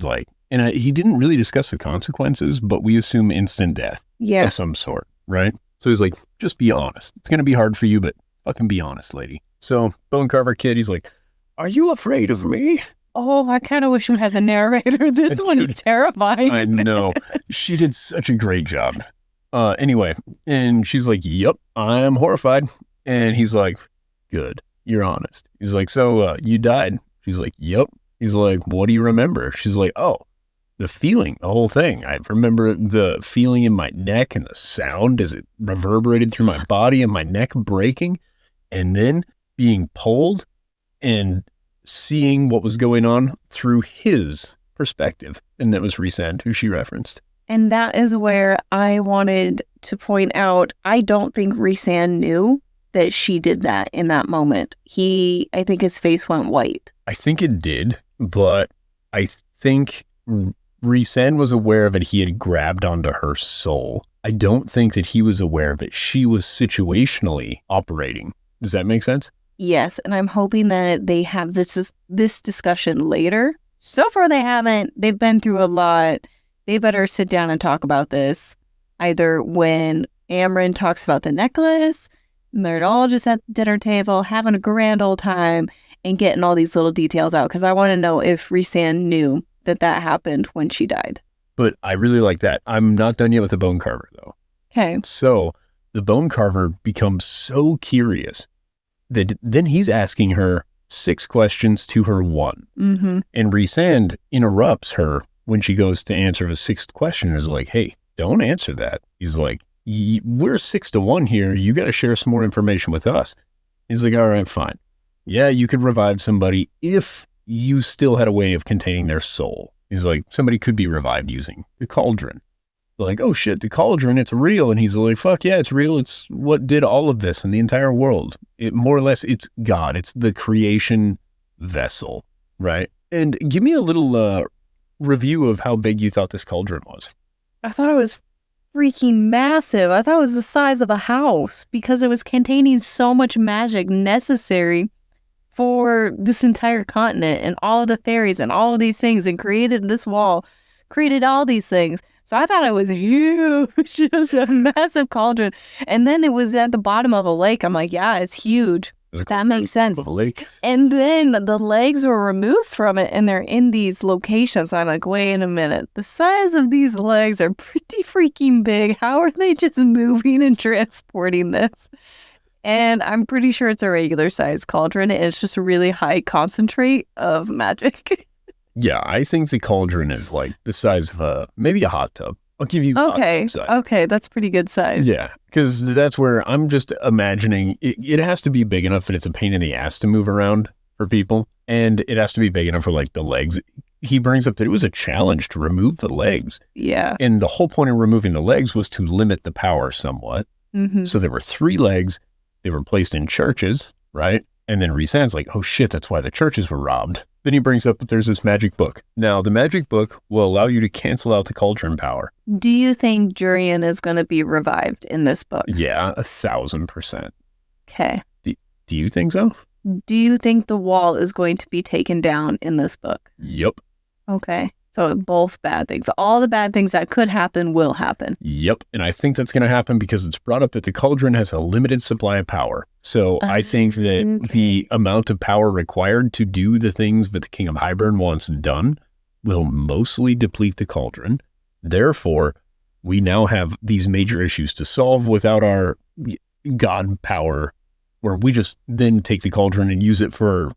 S1: Like, and he didn't really discuss the consequences, but we assume instant death of some sort, right? So he's like, just be honest. It's going to be hard for you, but fucking be honest, lady. So Bone Carver Kid, he's like, are you afraid of me?
S2: Oh, I kind of wish we had the narrator. This one is terrifying.
S1: I know. She did such a great job. Anyway, and she's like, yep, I'm horrified. And he's like, good, you're honest. He's like, so you died? She's like, yep. He's like, what do you remember? She's like, oh, the feeling, the whole thing. I remember the feeling in my neck and the sound as it reverberated through my body and my neck breaking, and then being pulled and seeing what was going on through his perspective. And that was Rhysand, who she referenced.
S2: And that is where I wanted to point out, I don't think Rhysand knew that she did that in that moment. I think his face went white.
S1: I think it did, but I think Rhysand was aware of it. He had grabbed onto her soul. I don't think that he was aware of it. She was situationally operating. Does that make sense?
S2: Yes, and I'm hoping that they have this discussion later. So far they haven't. They've been through a lot. They better sit down and talk about this. Either when Amren talks about the necklace, and they're all just at the dinner table having a grand old time and getting all these little details out. Because I want to know if Rhysand knew that happened when she died.
S1: But I really like that. I'm not done yet with the Bone Carver, though.
S2: Okay.
S1: So the Bone Carver becomes so curious that then he's asking her 6 questions to her 1.
S2: Mm-hmm.
S1: And Rhysand interrupts her when she goes to answer the 6th question and is like, hey, don't answer that. He's like, we're 6-1 here. You got to share some more information with us. He's like, all right, fine. Yeah, you could revive somebody if you still had a way of containing their soul. He's like, somebody could be revived using the cauldron. They're like, oh shit, the cauldron, it's real. And he's like, fuck yeah, it's real. It's what did all of this in the entire world. It more or less, it's God. It's the creation vessel, right? And give me a little review of how big you thought this cauldron was.
S2: I thought it was freaking massive. I thought it was the size of a house because it was containing so much magic necessary for this entire continent and all of the fairies and all of these things, and created this wall, created all these things. So I thought it was huge, just a massive cauldron. And then it was at the bottom of a lake. I'm like, yeah, it's huge. That makes sense.
S1: Of a lake.
S2: And then the legs were removed from it and they're in these locations. I'm like, wait a minute. The size of these legs are pretty freaking big. How are they just moving and transporting this? And I'm pretty sure it's a regular size cauldron. It's just a really high concentrate of magic.
S1: Yeah, I think the cauldron is like the size of maybe a hot tub. I'll give you hot tub size.
S2: Okay, that's pretty good size.
S1: Yeah, because that's where I'm just imagining it has to be big enough that it's a pain in the ass to move around for people. And it has to be big enough for like the legs. He brings up that it was a challenge to remove the legs.
S2: Yeah.
S1: And the whole point of removing the legs was to limit the power somewhat.
S2: Mm-hmm.
S1: So there were 3 legs. They were placed in churches, right? And then Rhysand's like, oh shit, that's why the churches were robbed. Then he brings up that there's this magic book. Now, the magic book will allow you to cancel out the cauldron power.
S2: Do you think Jurian is going to be revived in this book?
S1: Yeah, 1,000%.
S2: Okay.
S1: Do you think so?
S2: Do you think the wall is going to be taken down in this book?
S1: Yep.
S2: Okay. So both bad things. All the bad things that could happen will happen.
S1: Yep. And I think that's going to happen because it's brought up that the cauldron has a limited supply of power. So I think that the amount of power required to do the things that the King of Hybern wants done will mostly deplete the cauldron. Therefore, we now have these major issues to solve without our god power, where we just then take the cauldron and use it for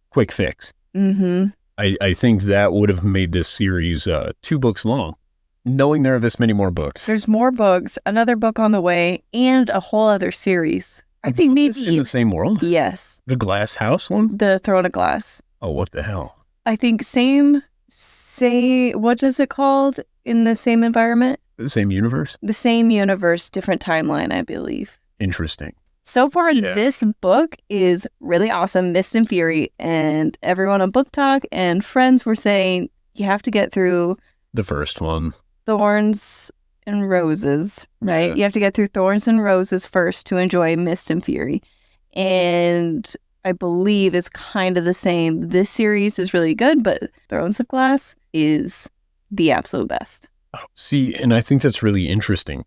S1: quick fix.
S2: Mm-hmm.
S1: I think that would have made this series 2 books long, knowing there are this many more books.
S2: There's more books, another book on the way, and a whole other series. I think maybe
S1: in the same world.
S2: Yes,
S1: The Glass House one.
S2: the Throne of Glass.
S1: Oh, what the hell?
S2: I think same. What is it called in the same environment?
S1: The same universe.
S2: The same universe, different timeline, I believe.
S1: Interesting.
S2: So far, this book is really awesome. Mist and Fury, and everyone on Book Talk and friends were saying you have to get through
S1: The first one.
S2: Thorns and Roses, right?
S1: Yeah.
S2: You have to get through Thorns and Roses first to enjoy Mist and Fury. And I believe it's kind of the same. This series is really good, but Thrones of Glass is the absolute best.
S1: See, and I think that's really interesting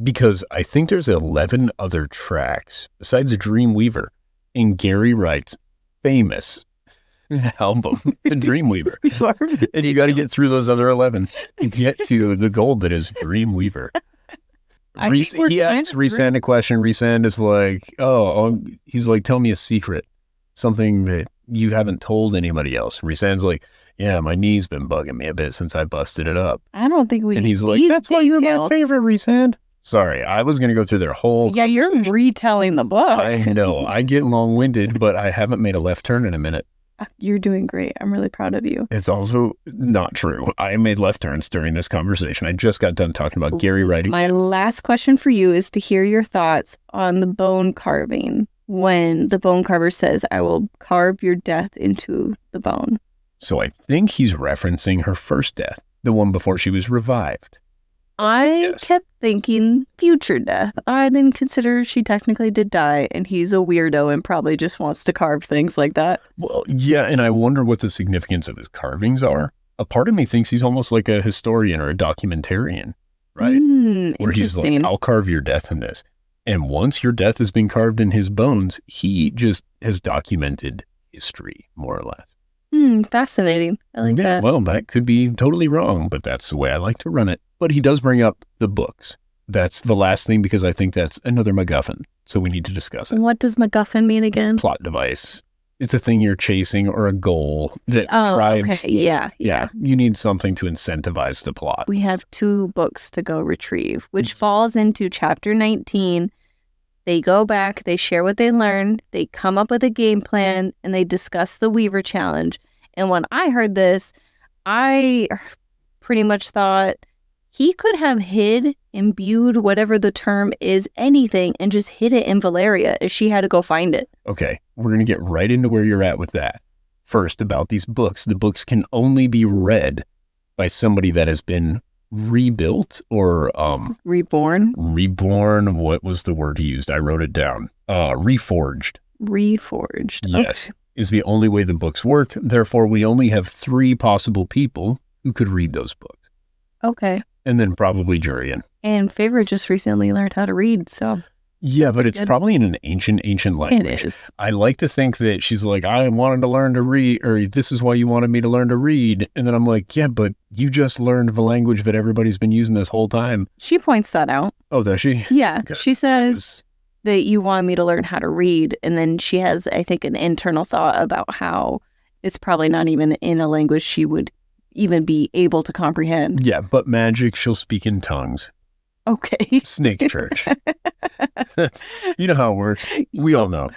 S1: because I think there's 11 other tracks besides Dreamweaver in Gary Wright's famous album, The Dreamweaver. And you got to get through those other 11 to get to the gold that is Dreamweaver. He asks Rhysand a question. Rhysand is like, he's like, tell me a secret, something that you haven't told anybody else. Rhysand's like, yeah, my knee's been bugging me a bit since I busted it up.
S2: I don't think we.
S1: And he's like, that's why you're my favorite, Rhysand. Sorry, I was going to go through their whole.
S2: Yeah, you're retelling the book.
S1: I know. I get long-winded, but I haven't made a left turn in a minute.
S2: You're doing great. I'm really proud of you.
S1: It's also not true. I made left turns during this conversation. I just got done talking about Gary writing.
S2: My last question for you is to hear your thoughts on the bone carving. When the bone carver says, I will carve your death into the bone.
S1: So I think he's referencing her first death, the one before she was revived.
S2: I kept thinking future death. I didn't consider she technically did die, and he's a weirdo and probably just wants to carve things like that.
S1: Well, yeah, and I wonder what the significance of his carvings are. A part of me thinks he's almost like a historian or a documentarian, right? Where he's like, I'll carve your death in this. And once your death has been carved in his bones, he just has documented history, more or less.
S2: Fascinating. I like that.
S1: Well, that could be totally wrong, but that's the way I like to run it. But he does bring up the books. That's the last thing because I think that's another MacGuffin. So we need to discuss it.
S2: What does MacGuffin mean again?
S1: Plot device. It's a thing you're chasing or a goal that drives.
S2: Okay. Yeah.
S1: You need something to incentivize the plot.
S2: We have 2 books to go retrieve, which falls into chapter 19. They go back, they share what they learned, they come up with a game plan, and they discuss the Weaver Challenge. And when I heard this, I pretty much thought he could have imbued, whatever the term is, anything, and just hid it in Valeria if she had to go find it.
S1: Okay, we're going to get right into where you're at with that. First, about these books. The books can only be read by somebody that has been rebuilt or
S2: reborn.
S1: What was the word he used? I wrote it down. Reforged. Yes.
S2: Okay.
S1: Is the only way the books work. Therefore, we only have 3 possible people who could read those books.
S2: Okay.
S1: And then probably Jurian.
S2: And Feyre just recently learned how to read, so.
S1: Yeah, but it's probably in an ancient language.
S2: It is.
S1: I like to think that she's like, I wanted to learn to read, or this is why you wanted me to learn to read. And then I'm like, yeah, but you just learned the language that everybody's been using this whole time.
S2: She points that out.
S1: Oh, does she?
S2: Yeah. Okay. She says that you want me to learn how to read. And then she has, I think, an internal thought about how it's probably not even in a language she would even be able to comprehend.
S1: Yeah, but magic, she'll speak in tongues.
S2: Okay.
S1: Snake church. You know how it works. We all know.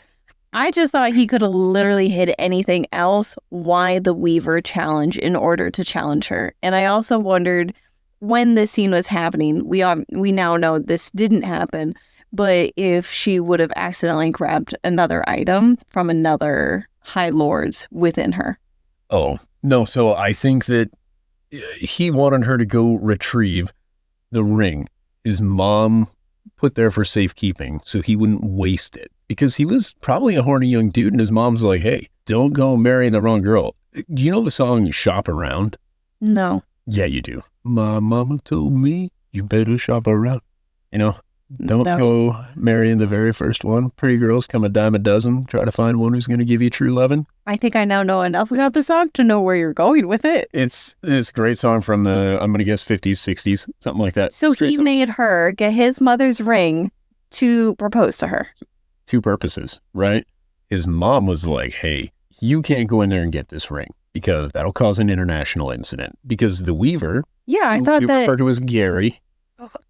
S2: I just thought he could have literally hid anything else. Why the Weaver challenge in order to challenge her? And I also wondered when this scene was happening, we now know this didn't happen, but if she would have accidentally grabbed another item from another High Lords within her.
S1: Oh, no. So I think that he wanted her to go retrieve the ring his mom put there for safekeeping so he wouldn't waste it. Because he was probably a horny young dude and his mom's like, hey, don't go marrying the wrong girl. Do you know the song Shop Around?
S2: No.
S1: Yeah, you do. My mama told me you better shop around. You know, don't go marrying the very first one. Pretty girls come a dime a dozen. Try to find one who's going to give you true lovin'.
S2: I think I now know enough about the song to know where you're going with it.
S1: It's a great song from the, I'm going to guess, 50s, 60s, something like that.
S2: So he made her get his mother's ring to propose to her.
S1: 2 purposes, right? His mom was like, hey, you can't go in there and get this ring because that'll cause an international incident. Because the Weaver,
S2: yeah, I thought
S1: you
S2: that
S1: refer to as Gary.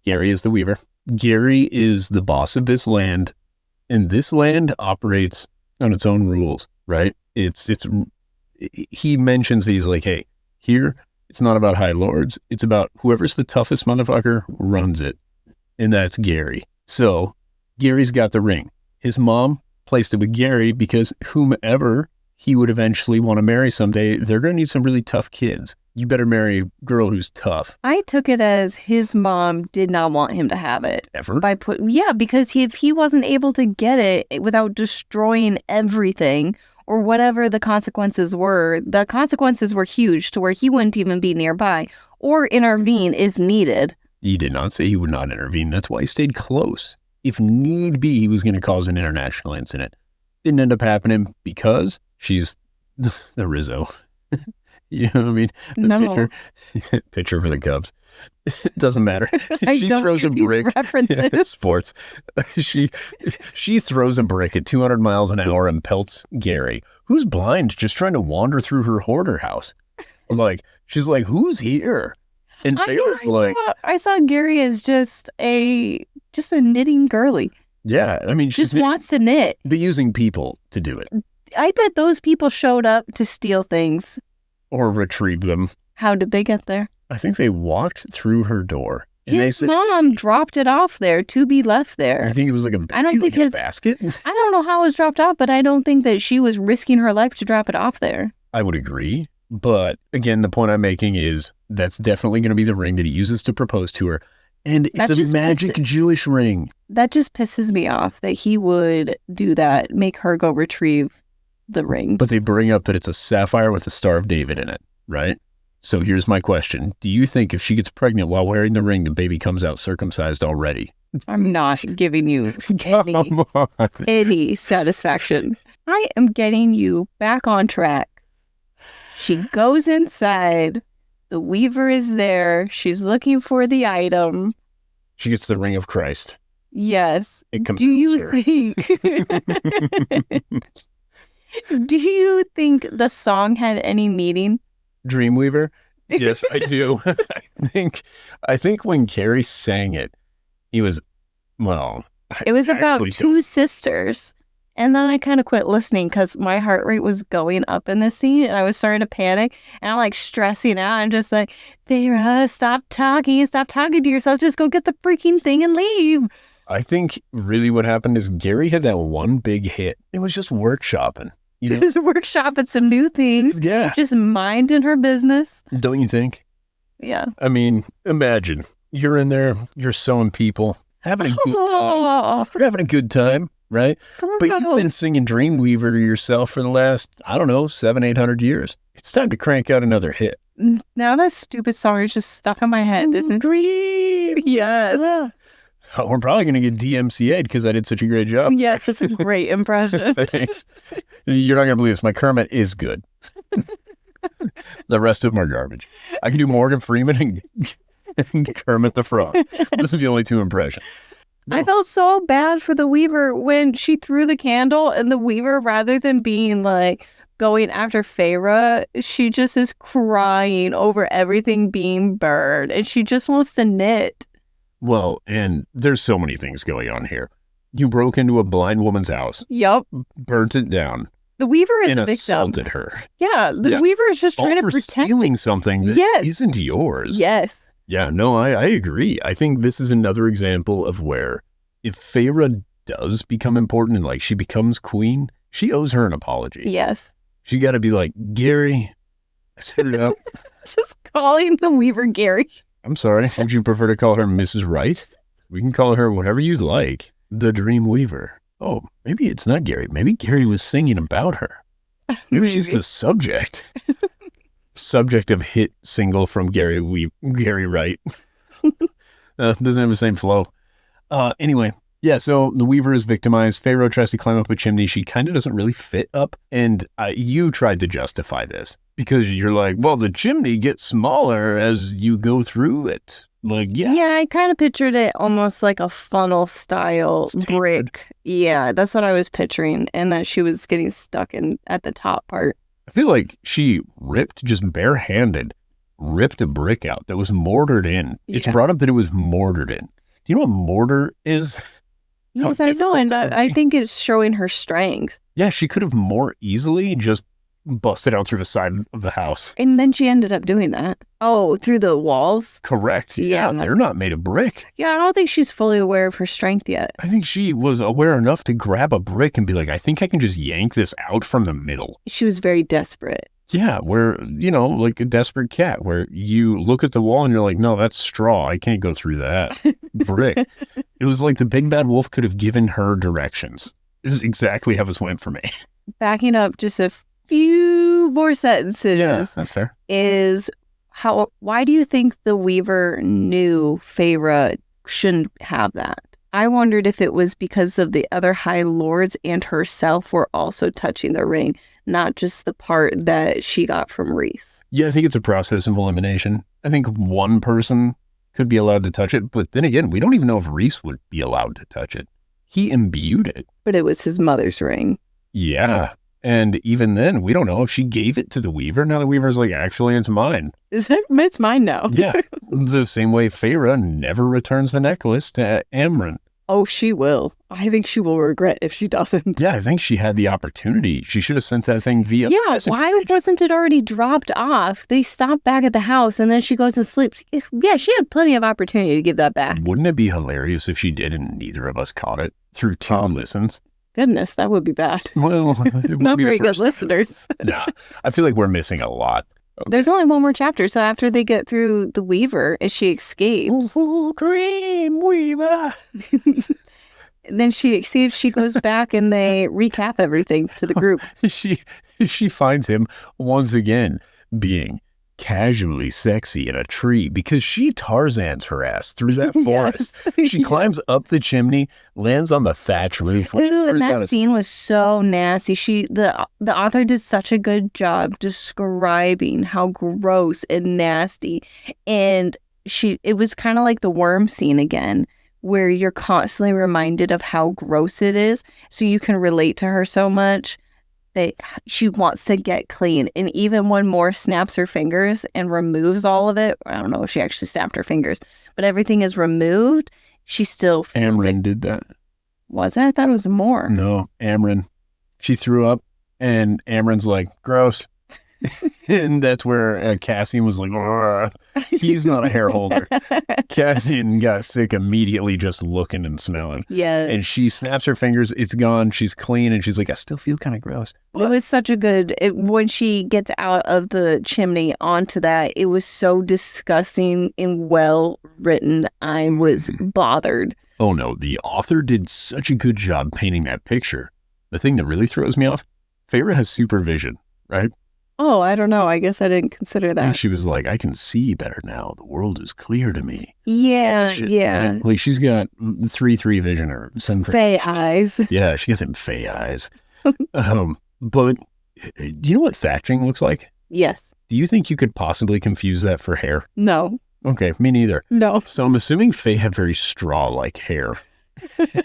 S1: Gary is the Weaver. Gary is the boss of this land, and this land operates on its own rules, right? He mentions that he's like, hey, here, it's not about high lords. It's about whoever's the toughest motherfucker runs it. And that's Gary. So Gary's got the ring. His mom placed it with Gary because whomever he would eventually want to marry someday, they're going to need some really tough kids. You better marry a girl who's tough.
S2: I took it as his mom did not want him to have it.
S1: Ever?
S2: Because if he wasn't able to get it without destroying everything or whatever the consequences were huge to where he wouldn't even be nearby or intervene if needed.
S1: He did not say he would not intervene. That's why he stayed close. If need be, he was going to cause an international incident. Didn't end up happening because she's the Rizzo. You know what I mean?
S2: No.
S1: Pitcher for the Cubs. It doesn't matter.
S2: She throws a brick.
S1: Yeah, sports. She throws a brick at 200 miles an hour and pelts Gary, who's blind, just trying to wander through her hoarder house. Like, she's like, who's here? And Feyre's like,
S2: I saw Gary as just a knitting girly.
S1: Yeah, I mean, she
S2: just wants to knit.
S1: But using people to do it.
S2: I bet those people showed up to steal things.
S1: Or retrieve them.
S2: How did they get there?
S1: I think they walked through her door. And
S2: his mom dropped it off there to be left there.
S1: I think it was like a basket.
S2: I don't know how it was dropped off, but I don't think that she was risking her life to drop it off there.
S1: I would agree. But again, the point I'm making is that's definitely going to be the ring that he uses to propose to her. And it's a magic Jewish ring.
S2: That just pisses me off that he would do that, make her go retrieve the ring.
S1: But they bring up that it's a sapphire with the Star of David in it, right? So here's my question. Do you think if she gets pregnant while wearing the ring, the baby comes out circumcised already?
S2: I'm not giving you any satisfaction. I am getting you back on track. She goes inside. The Weaver is there. She's looking for the item.
S1: She gets the ring of Christ.
S2: Yes.
S1: Do you
S2: think the song had any meaning?
S1: Dreamweaver? Yes, I do. I think when Carrie sang it, it was about 2 sisters. And then I kind of quit listening because my heart rate was going up in this scene and I was starting to panic and I'm like stressing out. I'm just like, Feyre, stop talking to yourself. Just go get the freaking thing and leave. I think really what happened is Gary had that one big hit. It was just workshopping. You know?
S2: It was workshopping some new things.
S1: Yeah.
S2: Just minding her business.
S1: Don't you think?
S2: Yeah.
S1: I mean, imagine you're in there, you're sewing people, having a good time. You're having a good time, right? But you've been singing Dreamweaver to yourself for the last, 700-800 years. It's time to crank out another hit.
S2: Now that stupid song is just stuck in my head. Isn't
S1: Dream.
S2: Yes. Yeah.
S1: Oh, we're probably going to get DMCA'd because I did such a great job.
S2: Yes, it's a great impression.
S1: Thanks. You're not going to believe this. My Kermit is good. The rest of them are garbage. I can do Morgan Freeman and Kermit the Frog. This is the only 2 impressions. No.
S2: I felt so bad for the Weaver when she threw the candle and the Weaver, rather than being like going after Feyre, she just is crying over everything being burned and she just wants to knit.
S1: Well, and there's so many things going on here. You broke into a blind woman's house.
S2: Yep.
S1: Burnt it down.
S2: The Weaver is
S1: and
S2: a victim.
S1: Assaulted her.
S2: Yeah, the Weaver is just trying to protect.
S1: Stealing something that isn't yours.
S2: Yes.
S1: Yeah, no, I agree. I think this is another example of where if Feyre does become important and like she becomes queen, she owes her an apology.
S2: Yes.
S1: She got to be like, Gary, I set it up.
S2: Just calling the Weaver Gary.
S1: I'm sorry. Would you prefer to call her Mrs. Wright? We can call her whatever you'd like. The Dream Weaver. Oh, maybe it's not Gary. Maybe Gary was singing about her. Maybe she's the subject. subject of hit single from Gary Wright. Doesn't have the same flow. Anyway, yeah, so the Weaver is victimized. Feyre tries to climb up a chimney. She kind of doesn't really fit up. And you tried to justify this because you're like, well, the chimney gets smaller as you go through it. Like, yeah.
S2: Yeah, I kind of pictured it almost like a funnel style brick. Yeah, that's what I was picturing. And that she was getting stuck in at the top part.
S1: I feel like she just barehanded, ripped a brick out that was mortared in. Yeah. It's brought up that it was mortared in. Do you know what mortar is?
S2: Yes, I know, and I think it's showing her strength.
S1: Yeah, she could have more easily just busted out through the side of the house.
S2: And then she ended up doing that. Oh, through the walls?
S1: Correct. Yeah, they're not made of brick.
S2: Yeah, I don't think she's fully aware of her strength yet.
S1: I think she was aware enough to grab a brick and be like, I think I can just yank this out from the middle.
S2: She was very desperate.
S1: Yeah, where, like a desperate cat, where you look at the wall and you're like, no, that's straw. I can't go through that. Brick. It was like the big bad wolf could have given her directions. This is exactly how this went for me.
S2: Backing up just a few more sentences.
S1: Yeah, that's fair.
S2: Why do you think the Weaver knew Feyre shouldn't have that? I wondered if it was because of the other High Lords and herself were also touching the ring, not just the part that she got from Rhys.
S1: Yeah, I think it's a process of elimination. I think one person could be allowed to touch it, but then again, we don't even know if Rhys would be allowed to touch it. He imbued it.
S2: But it was his mother's ring.
S1: Yeah, and even then, we don't know if she gave it to the Weaver. Now the Weaver's like, actually, it's mine.
S2: It's mine now.
S1: Yeah, the same way Feyre never returns the necklace to Amren.
S2: Oh, she will. I think she will regret if she doesn't.
S1: Yeah, I think she had the opportunity. She should have sent that thing via...
S2: Yeah, why wasn't it already dropped off? They stopped back at the house and then she goes and sleeps. Yeah, she had plenty of opportunity to give that back.
S1: Wouldn't it be hilarious if she did and neither of us caught it through 2 listens?
S2: Goodness, that would be bad.
S1: Well,
S2: not very good listeners.
S1: Nah, I feel like we're missing a lot.
S2: Okay. There's only one more chapter, so after they get through the Weaver, as she escapes...
S1: Oh, Cream Weaver!
S2: And then she escapes, she goes back, and they recap everything to the group.
S1: She finds him once again being casually sexy in a tree because she Tarzans her ass through that forest. Yes. She climbs up the chimney, lands on the thatch roof.
S2: Ooh, and that scene was so nasty. The author did such a good job describing how gross and nasty. And it was kind of like the worm scene again, where you're constantly reminded of how gross it is. So you can relate to her so much. That she wants to get clean. And even when Moore snaps her fingers and removes all of it, I don't know if she actually snapped her fingers, but everything is removed, she still feels
S1: Amren did that.
S2: Was it? I thought it was Moore.
S1: No, Amren. She threw up and Amren's like, gross. And that's where Cassian was like, he's not a hair holder. Cassian got sick immediately just looking and smelling.
S2: Yeah.
S1: And she snaps her fingers, it's gone, she's clean, and she's like, I still feel kind of gross.
S2: It was such a good, when she gets out of the chimney onto that, it was so disgusting and well written. I was bothered.
S1: Oh no, the author did such a good job painting that picture. The thing that really throws me off, Feyre has supervision, right?
S2: Oh, I don't know. I guess I didn't consider that.
S1: And she was like, I can see better now. The world is clear to me.
S2: Yeah, yeah.
S1: Like, she's got 3/3 vision or something.
S2: Fey eyes.
S1: Yeah, she got them Fey eyes. But do you know what thatching looks like?
S2: Yes.
S1: Do you think you could possibly confuse that for hair?
S2: No.
S1: Okay, me neither.
S2: No.
S1: So I'm assuming Fey had very straw-like hair.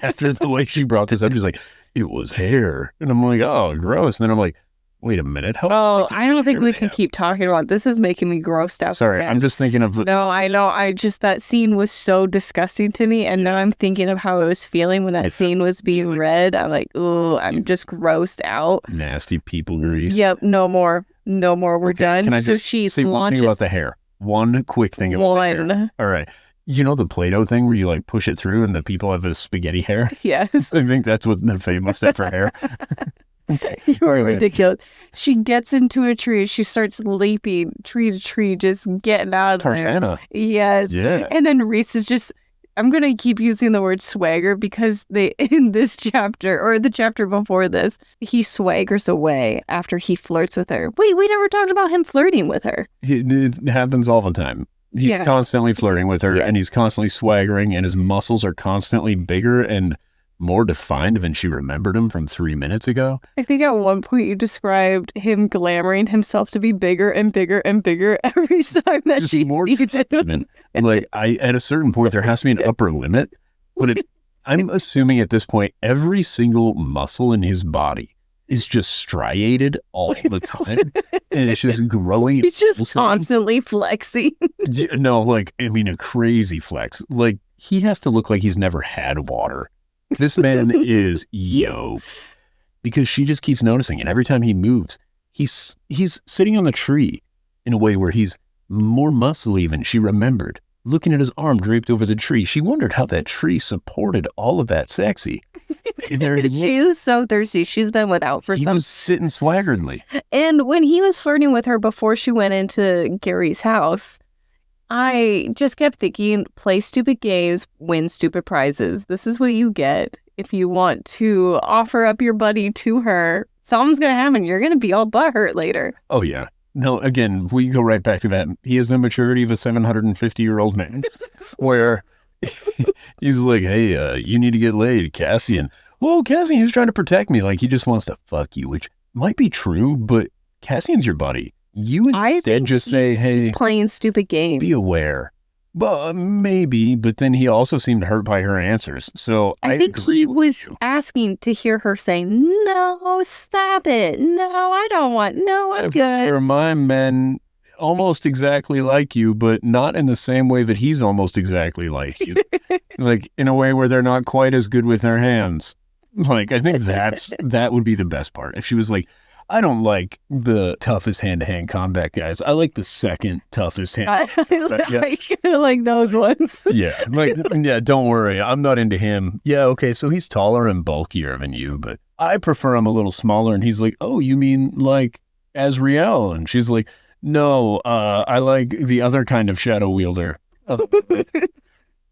S1: After the way she brought this up, she's like, it was hair. And I'm like, oh, gross. And then I'm like, wait a minute.
S2: I don't think we can keep talking about this. Is making me grossed out.
S1: Sorry, I'm just thinking of...
S2: No, I know. That scene was so disgusting to me. And now I'm thinking of how I was feeling when that scene was being read. I'm like, ooh, I'm just grossed out.
S1: Nasty people grease.
S2: Yep, no more. No more. We're done.
S1: Can I just say one thing about the hair? One quick thing about the hair. All right. You know the Play-Doh thing where you like push it through and the people have a spaghetti hair?
S2: Yes.
S1: I think that's what the Faye must have for hair.
S2: You're ridiculous. She gets into a tree. She starts leaping tree to tree, just getting out of
S1: Tarzana.
S2: there. Yes.
S1: Yeah.
S2: And then Rhys is just I'm going to keep using the word swagger because in this chapter or the chapter before this, he swaggers away after he flirts with her. Wait, we never talked about him flirting with her.
S1: It happens all the time. He's constantly flirting with her and he's constantly swaggering and his muscles are constantly bigger and more defined than she remembered him from 3 minutes ago.
S2: I think at one point you described him glamoring himself to be bigger and bigger and bigger every time that she needed him.
S1: Like, at a certain point, there has to be an upper limit. But I'm assuming at this point, every single muscle in his body is just striated all the time. And it's just growing.
S2: He's just constantly flexing.
S1: No, like, I mean, a crazy flex. Like, he has to look like he's never had water. This man is yoked because she just keeps noticing. And every time he moves, he's sitting on the tree in a way where he's more muscly than she remembered. Looking at his arm draped over the tree, she wondered how that tree supported all of that sexy.
S2: She's so thirsty. She's been without for some.
S1: He was sitting swaggeringly.
S2: And when he was flirting with her before she went into Gary's house, I just kept thinking, play stupid games, win stupid prizes. This is what you get if you want to offer up your buddy to her. Something's going to happen. You're going to be all butthurt later.
S1: Oh, yeah. No, again, we go right back to that. He has the maturity of a 750-year-old man where he's like, hey, you need to get laid, Cassian. Well, Cassian, he's trying to protect me. Like, he just wants to fuck you, which might be true, but Cassian's your buddy. You instead just say, hey,
S2: playing stupid games.
S1: Be aware. Well, maybe, but then he also seemed hurt by her answers. So
S2: I think he was asking to hear her say, no, stop it. No, I don't want, no, I'm good.
S1: For my men, almost exactly like you, but not in the same way that he's almost exactly like you. Like in a way where they're not quite as good with their hands. Like, I think that would be the best part. If she was like, I don't like the toughest hand-to-hand combat guys. I like the second toughest hand.
S2: I like those ones.
S1: Yeah, like, yeah, don't worry. I'm not into him. Yeah, okay, so he's taller and bulkier than you, but I prefer him a little smaller. And he's like, oh, you mean like Azrael? And she's like, no, I like the other kind of shadow wielder.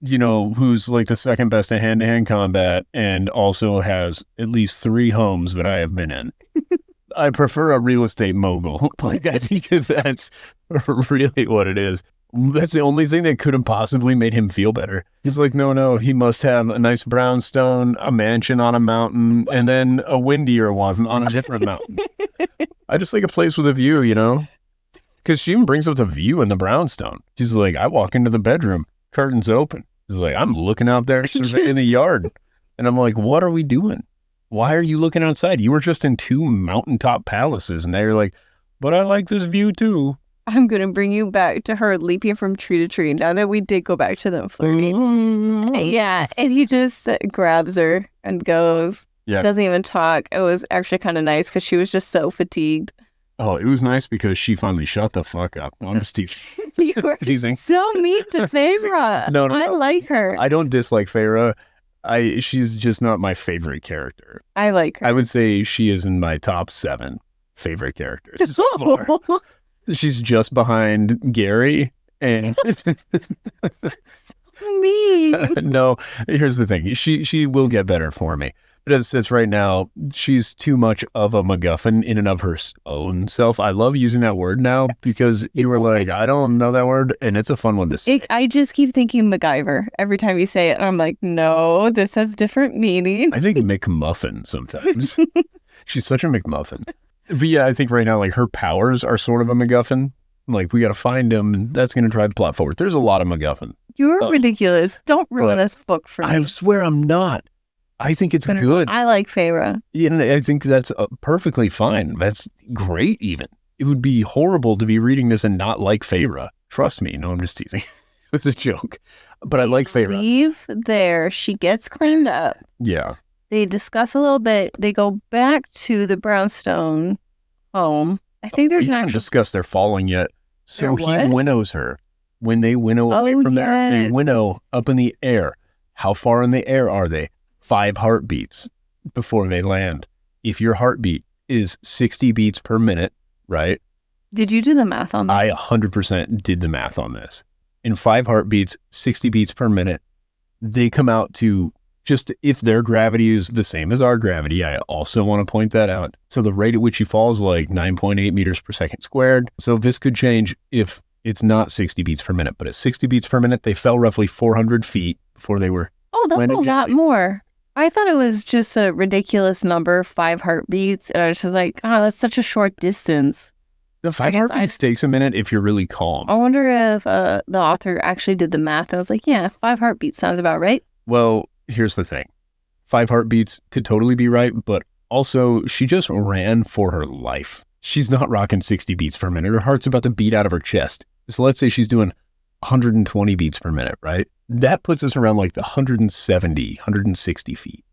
S1: You know, who's like the second best at hand-to-hand combat and also has at least 3 homes that I have been in. I prefer a real estate mogul. Like, I think that's really what it is. That's the only thing that could have possibly made him feel better. He's like, no, he must have a nice brownstone, a mansion on a mountain, and then a windier one on a different mountain. I just like a place with a view, you know? Because she even brings up the view in the brownstone. She's like, I walk into the bedroom, curtains open. She's like, I'm looking out there in the yard. And I'm like, what are we doing? Why are you looking outside? You were just in 2 mountaintop palaces. And now you're like, but I like this view too.
S2: I'm going to bring you back to her leaping from tree to tree. Now that we did go back to them flirting. Yeah. And he just grabs her and goes. Yeah. Doesn't even talk. It was actually kind of nice because she was just so fatigued.
S1: Oh, it was nice because she finally shut the fuck up. No, I'm just teasing.
S2: You were so mean to Feyre.
S1: No,
S2: I like her.
S1: I don't dislike Feyre. She's just not my favorite character.
S2: I like her.
S1: I would say she is in my top 7 favorite characters so far. She's just behind Gary and
S2: me.
S1: No, here's the thing. She will get better for me. But as it sits right now, she's too much of a MacGuffin in and of her own self. I love using that word now because you were like, I don't know that word, and it's a fun one to say.
S2: I just keep thinking MacGyver every time you say it. And I'm like, no, this has different meaning.
S1: I think McMuffin sometimes. She's such a McMuffin. But yeah, I think right now, like, her powers are sort of a MacGuffin. Like, we got to find him, and that's going to drive the plot forward. There's a lot of MacGuffin.
S2: You're ridiculous. Don't ruin this book for me.
S1: I swear I'm not. I think it's good.
S2: I like Feyre.
S1: Yeah, I think that's perfectly fine. That's great, even. It would be horrible to be reading this and not like Feyre. Trust me. No, I'm just teasing. It was a joke. But I like Feyre.
S2: Leave there. She gets cleaned up.
S1: Yeah.
S2: They discuss a little bit. They go back to the brownstone home. I think there's not
S1: discussed their falling yet. So he winnows her. When they winnow away from there, they winnow up in the air. How far in the air are they? 5 heartbeats before they land. If your heartbeat is 60 beats per minute, right?
S2: Did you do the math on that?
S1: I 100% did the math on this. In 5 heartbeats, 60 beats per minute, they come out to just if their gravity is the same as our gravity. I also want to point that out. So the rate at which he falls is like 9.8 meters per second squared. So this could change if it's not 60 beats per minute, but at 60 beats per minute, they fell roughly 400 feet before they were.
S2: Oh, that's a lot more. I thought it was just a ridiculous number, 5 heartbeats. And I was just like, oh, that's such a short distance.
S1: The 5 heartbeats takes a minute if you're really calm.
S2: I wonder if the author actually did the math. I was like, yeah, 5 heartbeats sounds about right.
S1: Well, here's the thing. 5 heartbeats could totally be right, but also she just ran for her life. She's not rocking 60 beats per minute. Her heart's about to beat out of her chest. So let's say she's doing 120 beats per minute, right? That puts us around like the 170, 160 feet.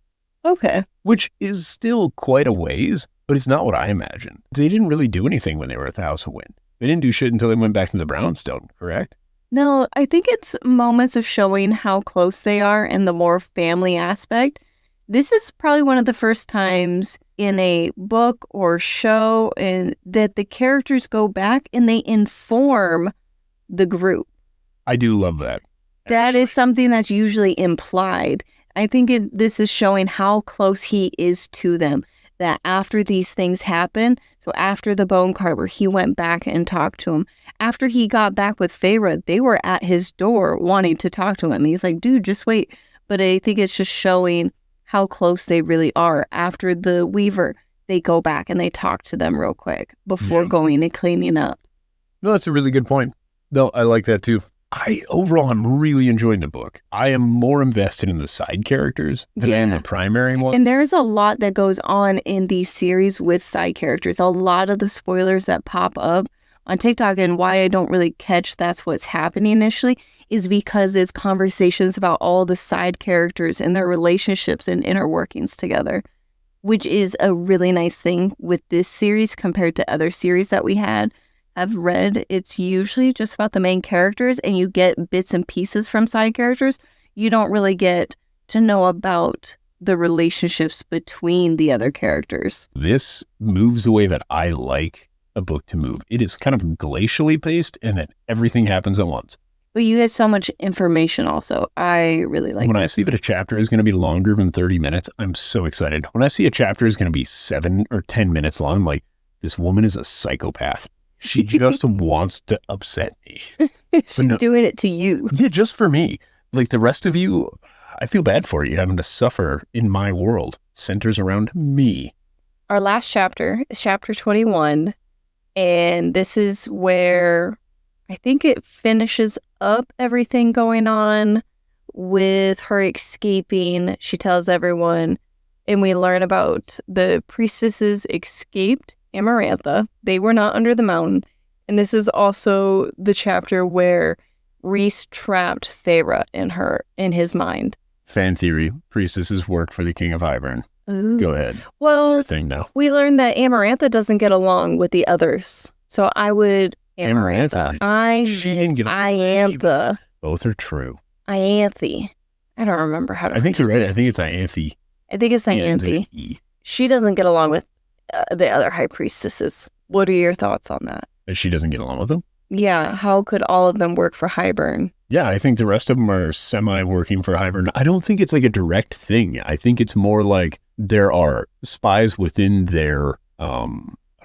S2: Okay.
S1: Which is still quite a ways, but it's not what I imagined. They didn't really do anything when they were at the House of Wind. They didn't do shit until they went back to the Brownstone, correct?
S2: No, I think it's moments of showing how close they are and the more family aspect. This is probably one of the first times in a book or show that the characters go back and they inform the group.
S1: I do love that.
S2: That is something that's usually implied. I think this is showing how close he is to them. That after these things happen, so after the bone carver, he went back and talked to him. After he got back with Feyre, they were at his door wanting to talk to him. He's like, dude, just wait. But I think it's just showing how close they really are. After the Weaver, they go back and they talk to them real quick before going and cleaning up.
S1: No, that's a really good point. No, I like that too. Overall, I'm really enjoying the book. I am more invested in the side characters than the primary ones.
S2: And there's a lot that goes on in these series with side characters. A lot of the spoilers that pop up on TikTok and why I don't really catch that's what's happening initially is because it's conversations about all the side characters and their relationships and inner workings together, which is a really nice thing with this series compared to other series that we have read. It's usually just about the main characters and you get bits and pieces from side characters. You don't really get to know about the relationships between the other characters.
S1: This moves the way that I like a book to move. It is kind of glacially paced and then everything happens at once.
S2: But you get so much information also. I really like
S1: When I see that a chapter is going to be longer than 30 minutes, I'm so excited. When I see a chapter is going to be 7 or 10 minutes long, I'm like, this woman is a psychopath. She just wants to upset me.
S2: She's doing it to you.
S1: Yeah, just for me. Like the rest of you, I feel bad for you having to suffer in my world. Centers around me.
S2: Our last chapter is chapter 21. And this is where I think it finishes up everything going on with her escaping. She tells everyone, and we learn about the priestesses escaped Amarantha. They were not under the mountain. And this is also the chapter where Rhys trapped Feyre in his mind.
S1: Fan theory, priestesses work for the King of Hybern.
S2: Ooh.
S1: Go ahead.
S2: Well,
S1: thing now.
S2: We learned that Amarantha doesn't get along with the others. So I would...
S1: Amarantha.
S2: She didn't get along.
S1: Both are true.
S2: Ianthe. I don't remember how to
S1: I think you're right. I think it's Ianthe.
S2: I think it's Ianthe.
S1: E.
S2: She doesn't get along with the other high priestesses. What are your thoughts on that?
S1: That she doesn't get along with them?
S2: Yeah. How could all of them work for Hybern?
S1: Yeah, I think the rest of them are semi-working for Hybern. I don't think it's like a direct thing. I think it's more like there are spies within their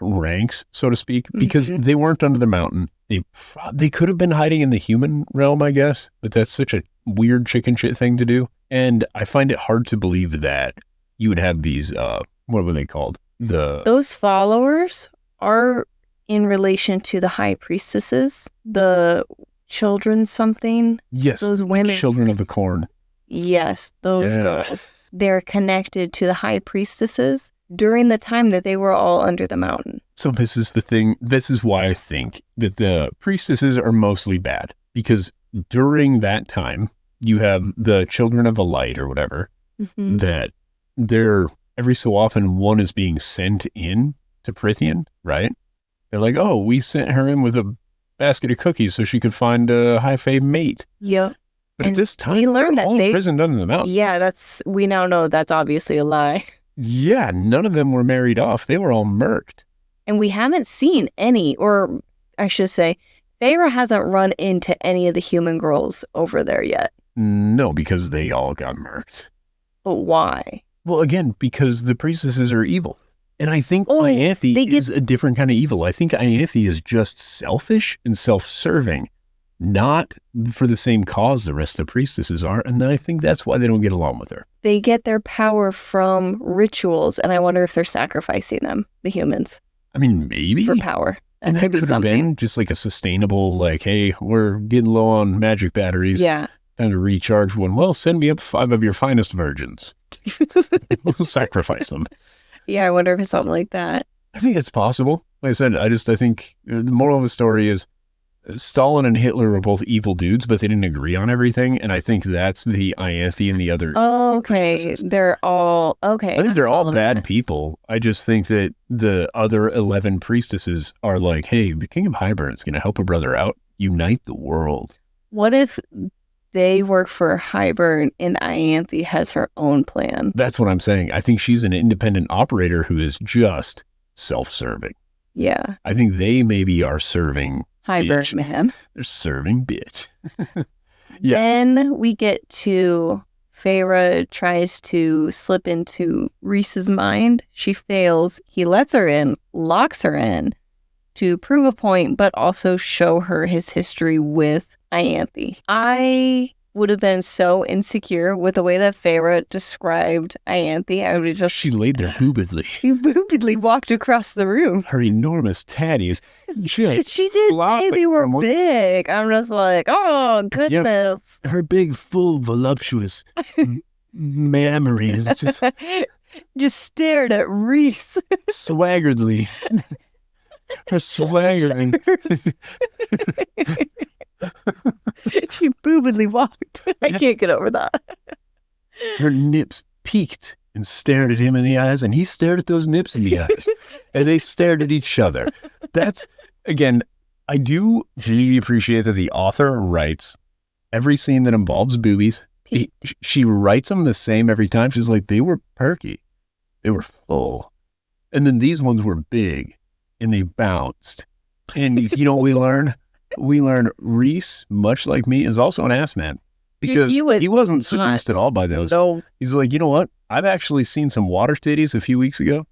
S1: ranks, so to speak, because they weren't under the mountain. They could have been hiding in the human realm, I guess, but that's such a weird chicken shit thing to do. And I find it hard to believe that you would have these, what were they called?
S2: Those followers are in relation to the high priestesses, the children something.
S1: Yes.
S2: Those women.
S1: Children of the corn.
S2: Yes, those girls. They're connected to the high priestesses during the time that they were all under the mountain.
S1: So this is the thing. This is why I think that the priestesses are mostly bad. Because during that time, you have the children of the light or whatever, that they're, every so often, one is being sent in to Prythian, right? They're like, oh, we sent her in with a basket of cookies so she could find a high fae mate.
S2: Yeah.
S1: But at this time,
S2: we learned that
S1: all imprisoned under the mountain.
S2: Yeah, we now know that's obviously a lie.
S1: Yeah, none of them were married off. They were all murked.
S2: And we haven't seen any, or I should say, Feyre hasn't run into any of the human girls over there yet.
S1: No, because they all got murked.
S2: But why?
S1: Well, again, because the priestesses are evil. And I think
S2: Oh,
S1: Ianthe is a different kind of evil. I think Ianthe is just selfish and self-serving, not for the same cause the rest of the priestesses are. And I think that's why they don't get along with her.
S2: They get their power from rituals, and I wonder if they're sacrificing them, the humans,
S1: I mean, maybe.
S2: for power.
S1: And that
S2: could be
S1: could have
S2: something.
S1: been just like a sustainable, like, hey, we're getting low on magic batteries.
S2: Yeah.
S1: Time to recharge one. Well, send me up 5 of your finest virgins. We'll sacrifice them.
S2: Yeah, I wonder if it's something like that.
S1: I think it's possible. Like I said, I think the moral of the story is Stalin and Hitler were both evil dudes, but they didn't agree on everything. And I think that's the Ianthe and the other.
S2: Oh, okay.
S1: priestesses.
S2: They're all, okay.
S1: I think they're all
S2: following
S1: bad
S2: that.
S1: people. I just think that the other 11 priestesses are like, hey, the King of Hybern is going to help a brother out, unite the world.
S2: What if they work for Hybern and Ianthe has her own plan?
S1: That's what I'm saying. I think she's an independent operator who is just self-serving.
S2: Yeah.
S1: I think they maybe are serving.
S2: Hybern,
S1: Bitch.
S2: man.
S1: They're serving bitch. Yeah.
S2: Then we get to Feyre tries to slip into Rhys's mind. She fails. He lets her in, locks her in to prove a point, but also show her his history with Ianthe. I would have been so insecure with the way that Feyre described Ianthe. I would have just
S1: She laid there boobedly.
S2: boobedly walked across the room.
S1: Her enormous tatties just
S2: She did say
S1: flopping
S2: they were
S1: from one-
S2: big. I'm just like, oh, goodness.
S1: Her big, full, voluptuous mammaries just
S2: Just stared at Rhys.
S1: swaggeredly. Her swaggering.
S2: She boobedly walked. I can't get over that.
S1: Her nips peeked and stared at him in the eyes, and he stared at those nips in the eyes. And they stared at each other. That's, again, I do really appreciate that the author writes every scene that involves boobies. She writes them the same every time. She's like, they were perky. They were full. And then these ones were big, and they bounced. And you know what we learn? We learn Rhys, much like me, is also an ass man. Because
S2: He was
S1: he wasn't
S2: not.
S1: seduced at all by those.
S2: No,
S1: He's like, you know what? I've actually seen some water titties a few weeks ago.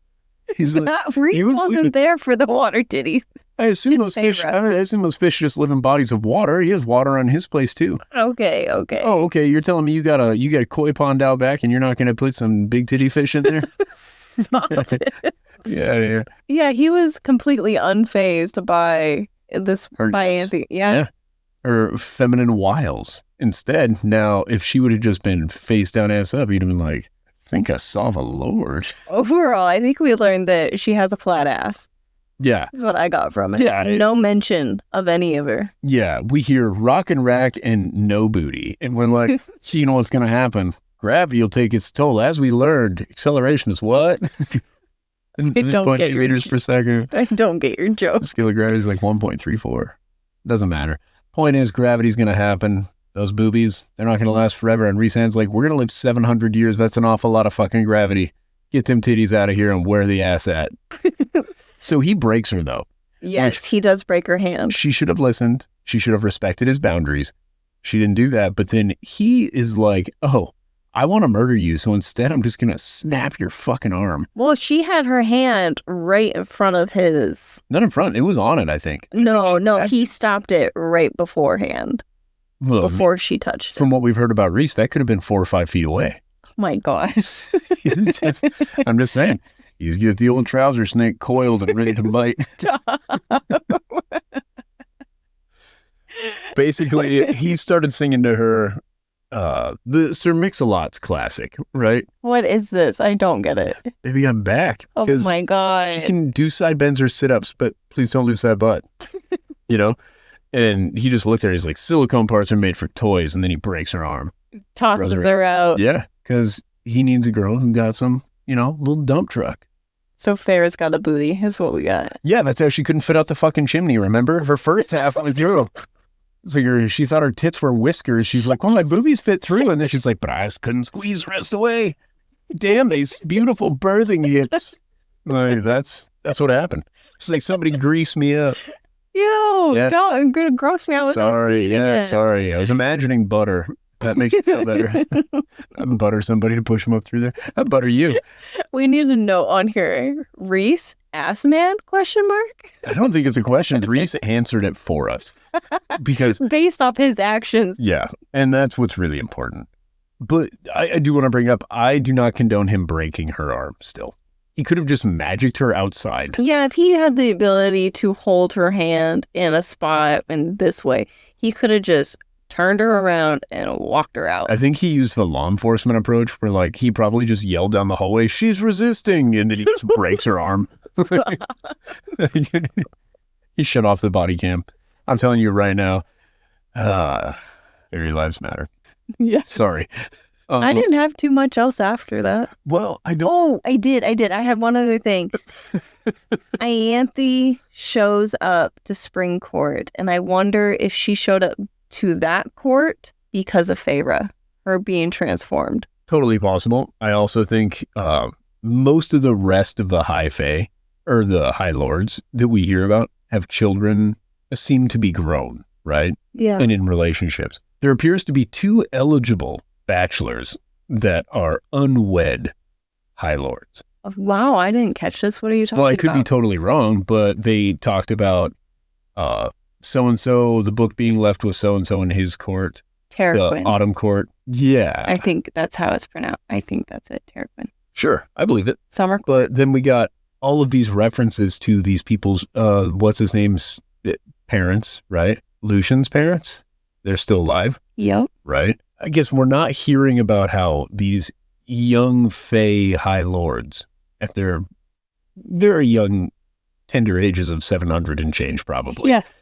S1: He's like,
S2: Rhys
S1: you-
S2: wasn't there for the water titty.
S1: I assume
S2: Didn't
S1: those
S2: say
S1: fish.
S2: right.
S1: I assume those fish just live in bodies of water. He has water on his place too.
S2: Okay.
S1: Oh, okay. You're telling me you got a koi pond out back, and you're not going to put some big titty fish in there?
S2: Stop it.
S1: Yeah.
S2: Yeah, he was completely unfazed by this,
S1: Her
S2: by
S1: nips.
S2: Ianthe. Yeah.
S1: Or feminine wiles. Instead, now if she would have just been face down, ass up, you'd have been like, I think I saw the Lord.
S2: Overall, I think we learned that she has a flat ass.
S1: Yeah.
S2: That's what I got from it.
S1: Yeah.
S2: No mention of any of her.
S1: Yeah. We hear rock and rack and no booty. And we're like, you know what's going to happen? Gravity will take its toll. As we learned, acceleration is what?
S2: don't get
S1: 0.8
S2: your-
S1: meters per second.
S2: I don't get your joke.
S1: Scale of gravity is like 1.34. Doesn't matter. Point is, gravity's going to happen. Those boobies, they're not going to last forever. And Rhysand's like, we're going to live 700 years. That's an awful lot of fucking gravity. Get them titties out of here and wear the ass at. So he breaks her, though.
S2: Yes, he does break her hand.
S1: She should have listened. She should have respected his boundaries. She didn't do that. But then he is like, oh, I want to murder you. So instead, I'm just going to snap your fucking arm.
S2: Well, she had her hand right in front of his.
S1: Not in front. It was on it, I think.
S2: No, he stopped it right beforehand,
S1: Well,
S2: before she touched it.
S1: from what we've heard about Rhys, that could have been 4 or 5 feet away.
S2: Oh my gosh.
S1: I'm just saying. He's got the old trouser snake coiled and ready to bite. Basically, he started singing to her the Sir Mix-a-Lot's classic, right?
S2: What is this? I don't get it.
S1: Baby, I'm back.
S2: Oh
S1: 'Cause
S2: my
S1: she
S2: god.
S1: can do side bends or sit-ups, but please don't lose that butt. You know? And he just looked at her. He's like, silicone parts are made for toys. And then he breaks her arm.
S2: Tosses her out.
S1: Yeah, because he needs a girl who got some, little dump truck.
S2: So Feyre's got a booty, is what we got.
S1: Yeah, that's how she couldn't fit out the fucking chimney, remember? Her first half went through. It's like she thought her tits were whiskers. She's like, well, my boobies fit through. And then she's like, but I just couldn't squeeze the rest away. Damn, these beautiful birthing hips. Like, that's what happened. She's like, somebody greased me up.
S2: Ew,
S1: Yeah.
S2: don't, I'm gonna gross me out with
S1: Sorry,
S2: that scene again.
S1: sorry. I was imagining butter. That makes you feel better. I butter somebody to push them up through there. I butter you.
S2: We need a note on here. Rhys, ass man? Question mark.
S1: I don't think it's a question. Rhys answered it for us. Because
S2: based off his actions.
S1: Yeah, and that's what's really important. But I do want to bring up, I do not condone him breaking her arm still. He could have just magicked her outside.
S2: Yeah, if he had the ability to hold her hand in a spot in this way, he could have just turned her around and walked her out.
S1: I think he used the law enforcement approach where, like, he probably just yelled down the hallway, "She's resisting," and then he just breaks her arm. He shut off the body cam. I'm telling you right now, very lives matter.
S2: Yeah.
S1: Sorry.
S2: I didn't have too much else after that.
S1: Well, I don't.
S2: Oh, I did. I had one other thing. Ianthe shows up to Spring Court, and I wonder if she showed up to that court because of Feyre, her being transformed.
S1: Totally possible. I also think most of the rest of the High Fae, or the High Lords that we hear about, have children seem to be grown, right?
S2: Yeah.
S1: And in relationships. There appears to be 2 eligible bachelors that are unwed High Lords.
S2: Wow, I didn't catch this. What are you talking about?
S1: Well, I could be totally wrong, but they talked about so-and-so, the book being left with so-and-so in his court.
S2: Terraquin.
S1: The Autumn Court. Yeah.
S2: I think that's how it's pronounced. I think that's it, Terraquin.
S1: Sure, I believe it.
S2: Summer Court.
S1: But then we got all of these references to these people's, what's his name's parents, right? Lucian's parents. They're still alive.
S2: Yep.
S1: Right? I guess we're not hearing about how these young Fae High Lords, at their very young, tender ages of 700 and change probably.
S2: Yes.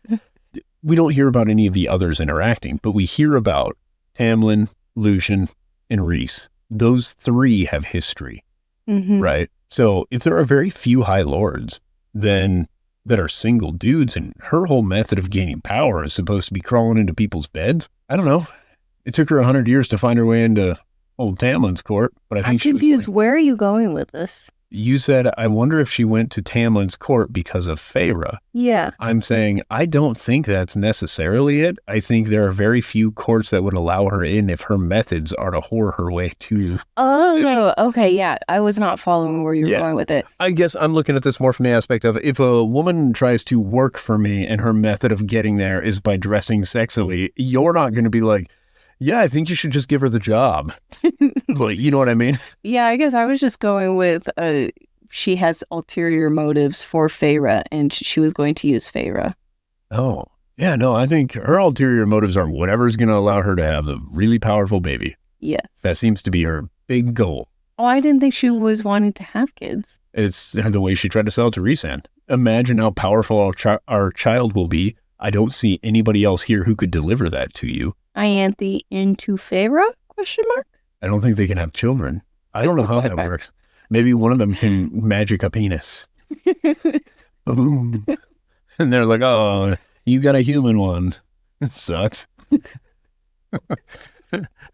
S1: We don't hear about any of the others interacting, but we hear about Tamlin, Lucian, and Rhys. Those 3 have history, right? So if there are very few High Lords then that are single dudes, and her whole method of gaining power is supposed to be crawling into people's beds, I don't know. It took her 100 years to find her way into old Tamlin's court, but I think
S2: I'm confused. Where are you going with this?
S1: You said, I wonder if she went to Tamlin's court because of Feyre.
S2: Yeah.
S1: I'm saying, I don't think that's necessarily it. I think there are very few courts that would allow her in if her methods are to whore her way to.
S2: Oh, okay. Yeah. I was not following where you were going with it.
S1: I guess I'm looking at this more from the aspect of, if a woman tries to work for me and her method of getting there is by dressing sexily, you're not going to be like, yeah, I think you should just give her the job. Like, you know what I mean?
S2: Yeah, I guess I was just going with she has ulterior motives for Feyre, and she was going to use Feyre.
S1: Oh, yeah, no, I think her ulterior motives are whatever's going to allow her to have a really powerful baby.
S2: Yes.
S1: That seems to be her big goal.
S2: Oh, I didn't think she was wanting to have kids.
S1: It's the way she tried to sell it to Rhysand. Imagine how powerful our child will be. I don't see anybody else here who could deliver that to you.
S2: Ianthe into Feyre? Question mark?
S1: I don't think they can have children. I don't know how that works. Maybe one of them can magic a penis. Boom. And they're like, oh, you got a human one. It sucks.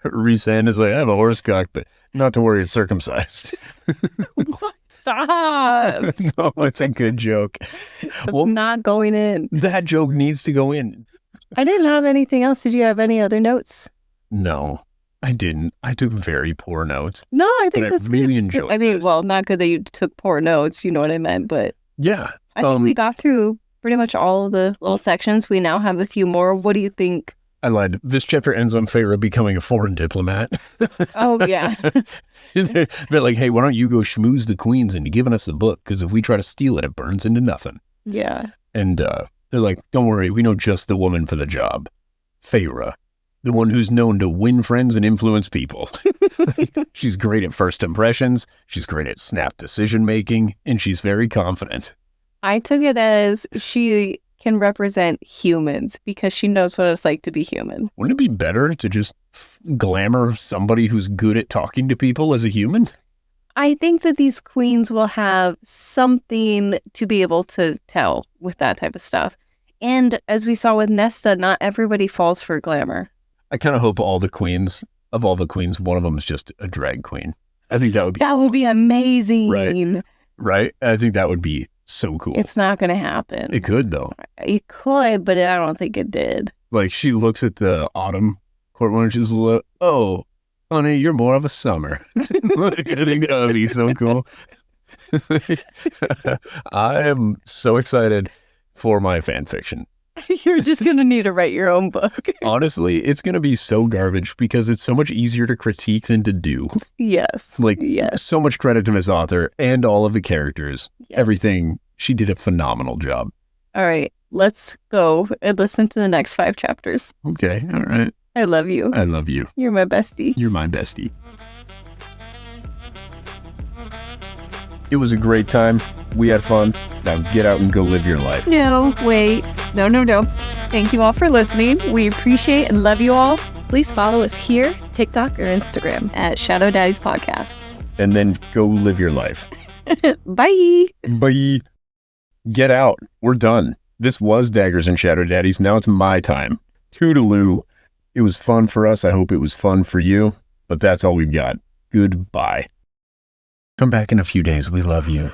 S1: Rhysand is like, I have a horse cock, but not to worry, it's circumcised.
S2: What? Stop.
S1: No, it's a good joke.
S2: Well, not going in.
S1: That joke needs to go in.
S2: I didn't have anything else. Did you have any other notes?
S1: No, I didn't. I took very poor notes.
S2: No, I think that's
S1: really
S2: good.
S1: Enjoyed
S2: I mean,
S1: this.
S2: well, not good that you took poor notes. You know what I meant, but
S1: yeah,
S2: I think we got through pretty much all of the little sections. We now have a few more. What do you think?
S1: I lied. This chapter ends on Feyre becoming a foreign diplomat.
S2: Oh, yeah.
S1: They're like, hey, why don't you go schmooze the queens into giving us the book? Because if we try to steal it, it burns into nothing.
S2: Yeah.
S1: And they're like, don't worry, we know just the woman for the job. Feyre, the one who's known to win friends and influence people. She's great at first impressions. She's great at snap decision making. And she's very confident.
S2: I took it as she can represent humans because she knows what it's like to be human.
S1: Wouldn't it be better to just glamour somebody who's good at talking to people as a human?
S2: I think that these queens will have something to be able to tell with that type of stuff. And as we saw with Nesta, not everybody falls for glamour.
S1: I kind of hope of all the queens, one of them is just a drag queen. I think that would be
S2: That would be amazing.
S1: Right? I think that would be so cool.
S2: It's not going to happen.
S1: It could, though.
S2: It could, but I don't think it did.
S1: Like, she looks at the Autumn court one and she's like, oh, honey, you're more of a summer. I think that would be so cool. I am so excited for my fan fiction.
S2: You're just going to need to write your own book.
S1: Honestly, it's going to be so garbage because it's so much easier to critique than to do.
S2: Yes. Yes.
S1: So much credit to Miss Author and all of the characters.
S2: Yes.
S1: Everything. She did a phenomenal job.
S2: All right. Let's go and listen to the next 5 chapters.
S1: Okay. All right.
S2: I love you.
S1: I love you.
S2: You're my bestie.
S1: You're my bestie. It was a great time. We had fun. Now get out and go live your life.
S2: No, wait. No. Thank you all for listening. We appreciate and love you all. Please follow us here, TikTok or Instagram at Shadow Daddies Podcast.
S1: And then go live your life.
S2: Bye.
S1: Bye. Get out. We're done. This was Daggers and Shadow Daddies. Now it's my time. Toodaloo. It was fun for us. I hope it was fun for you. But that's all we've got. Goodbye. Come back in a few days. We love you.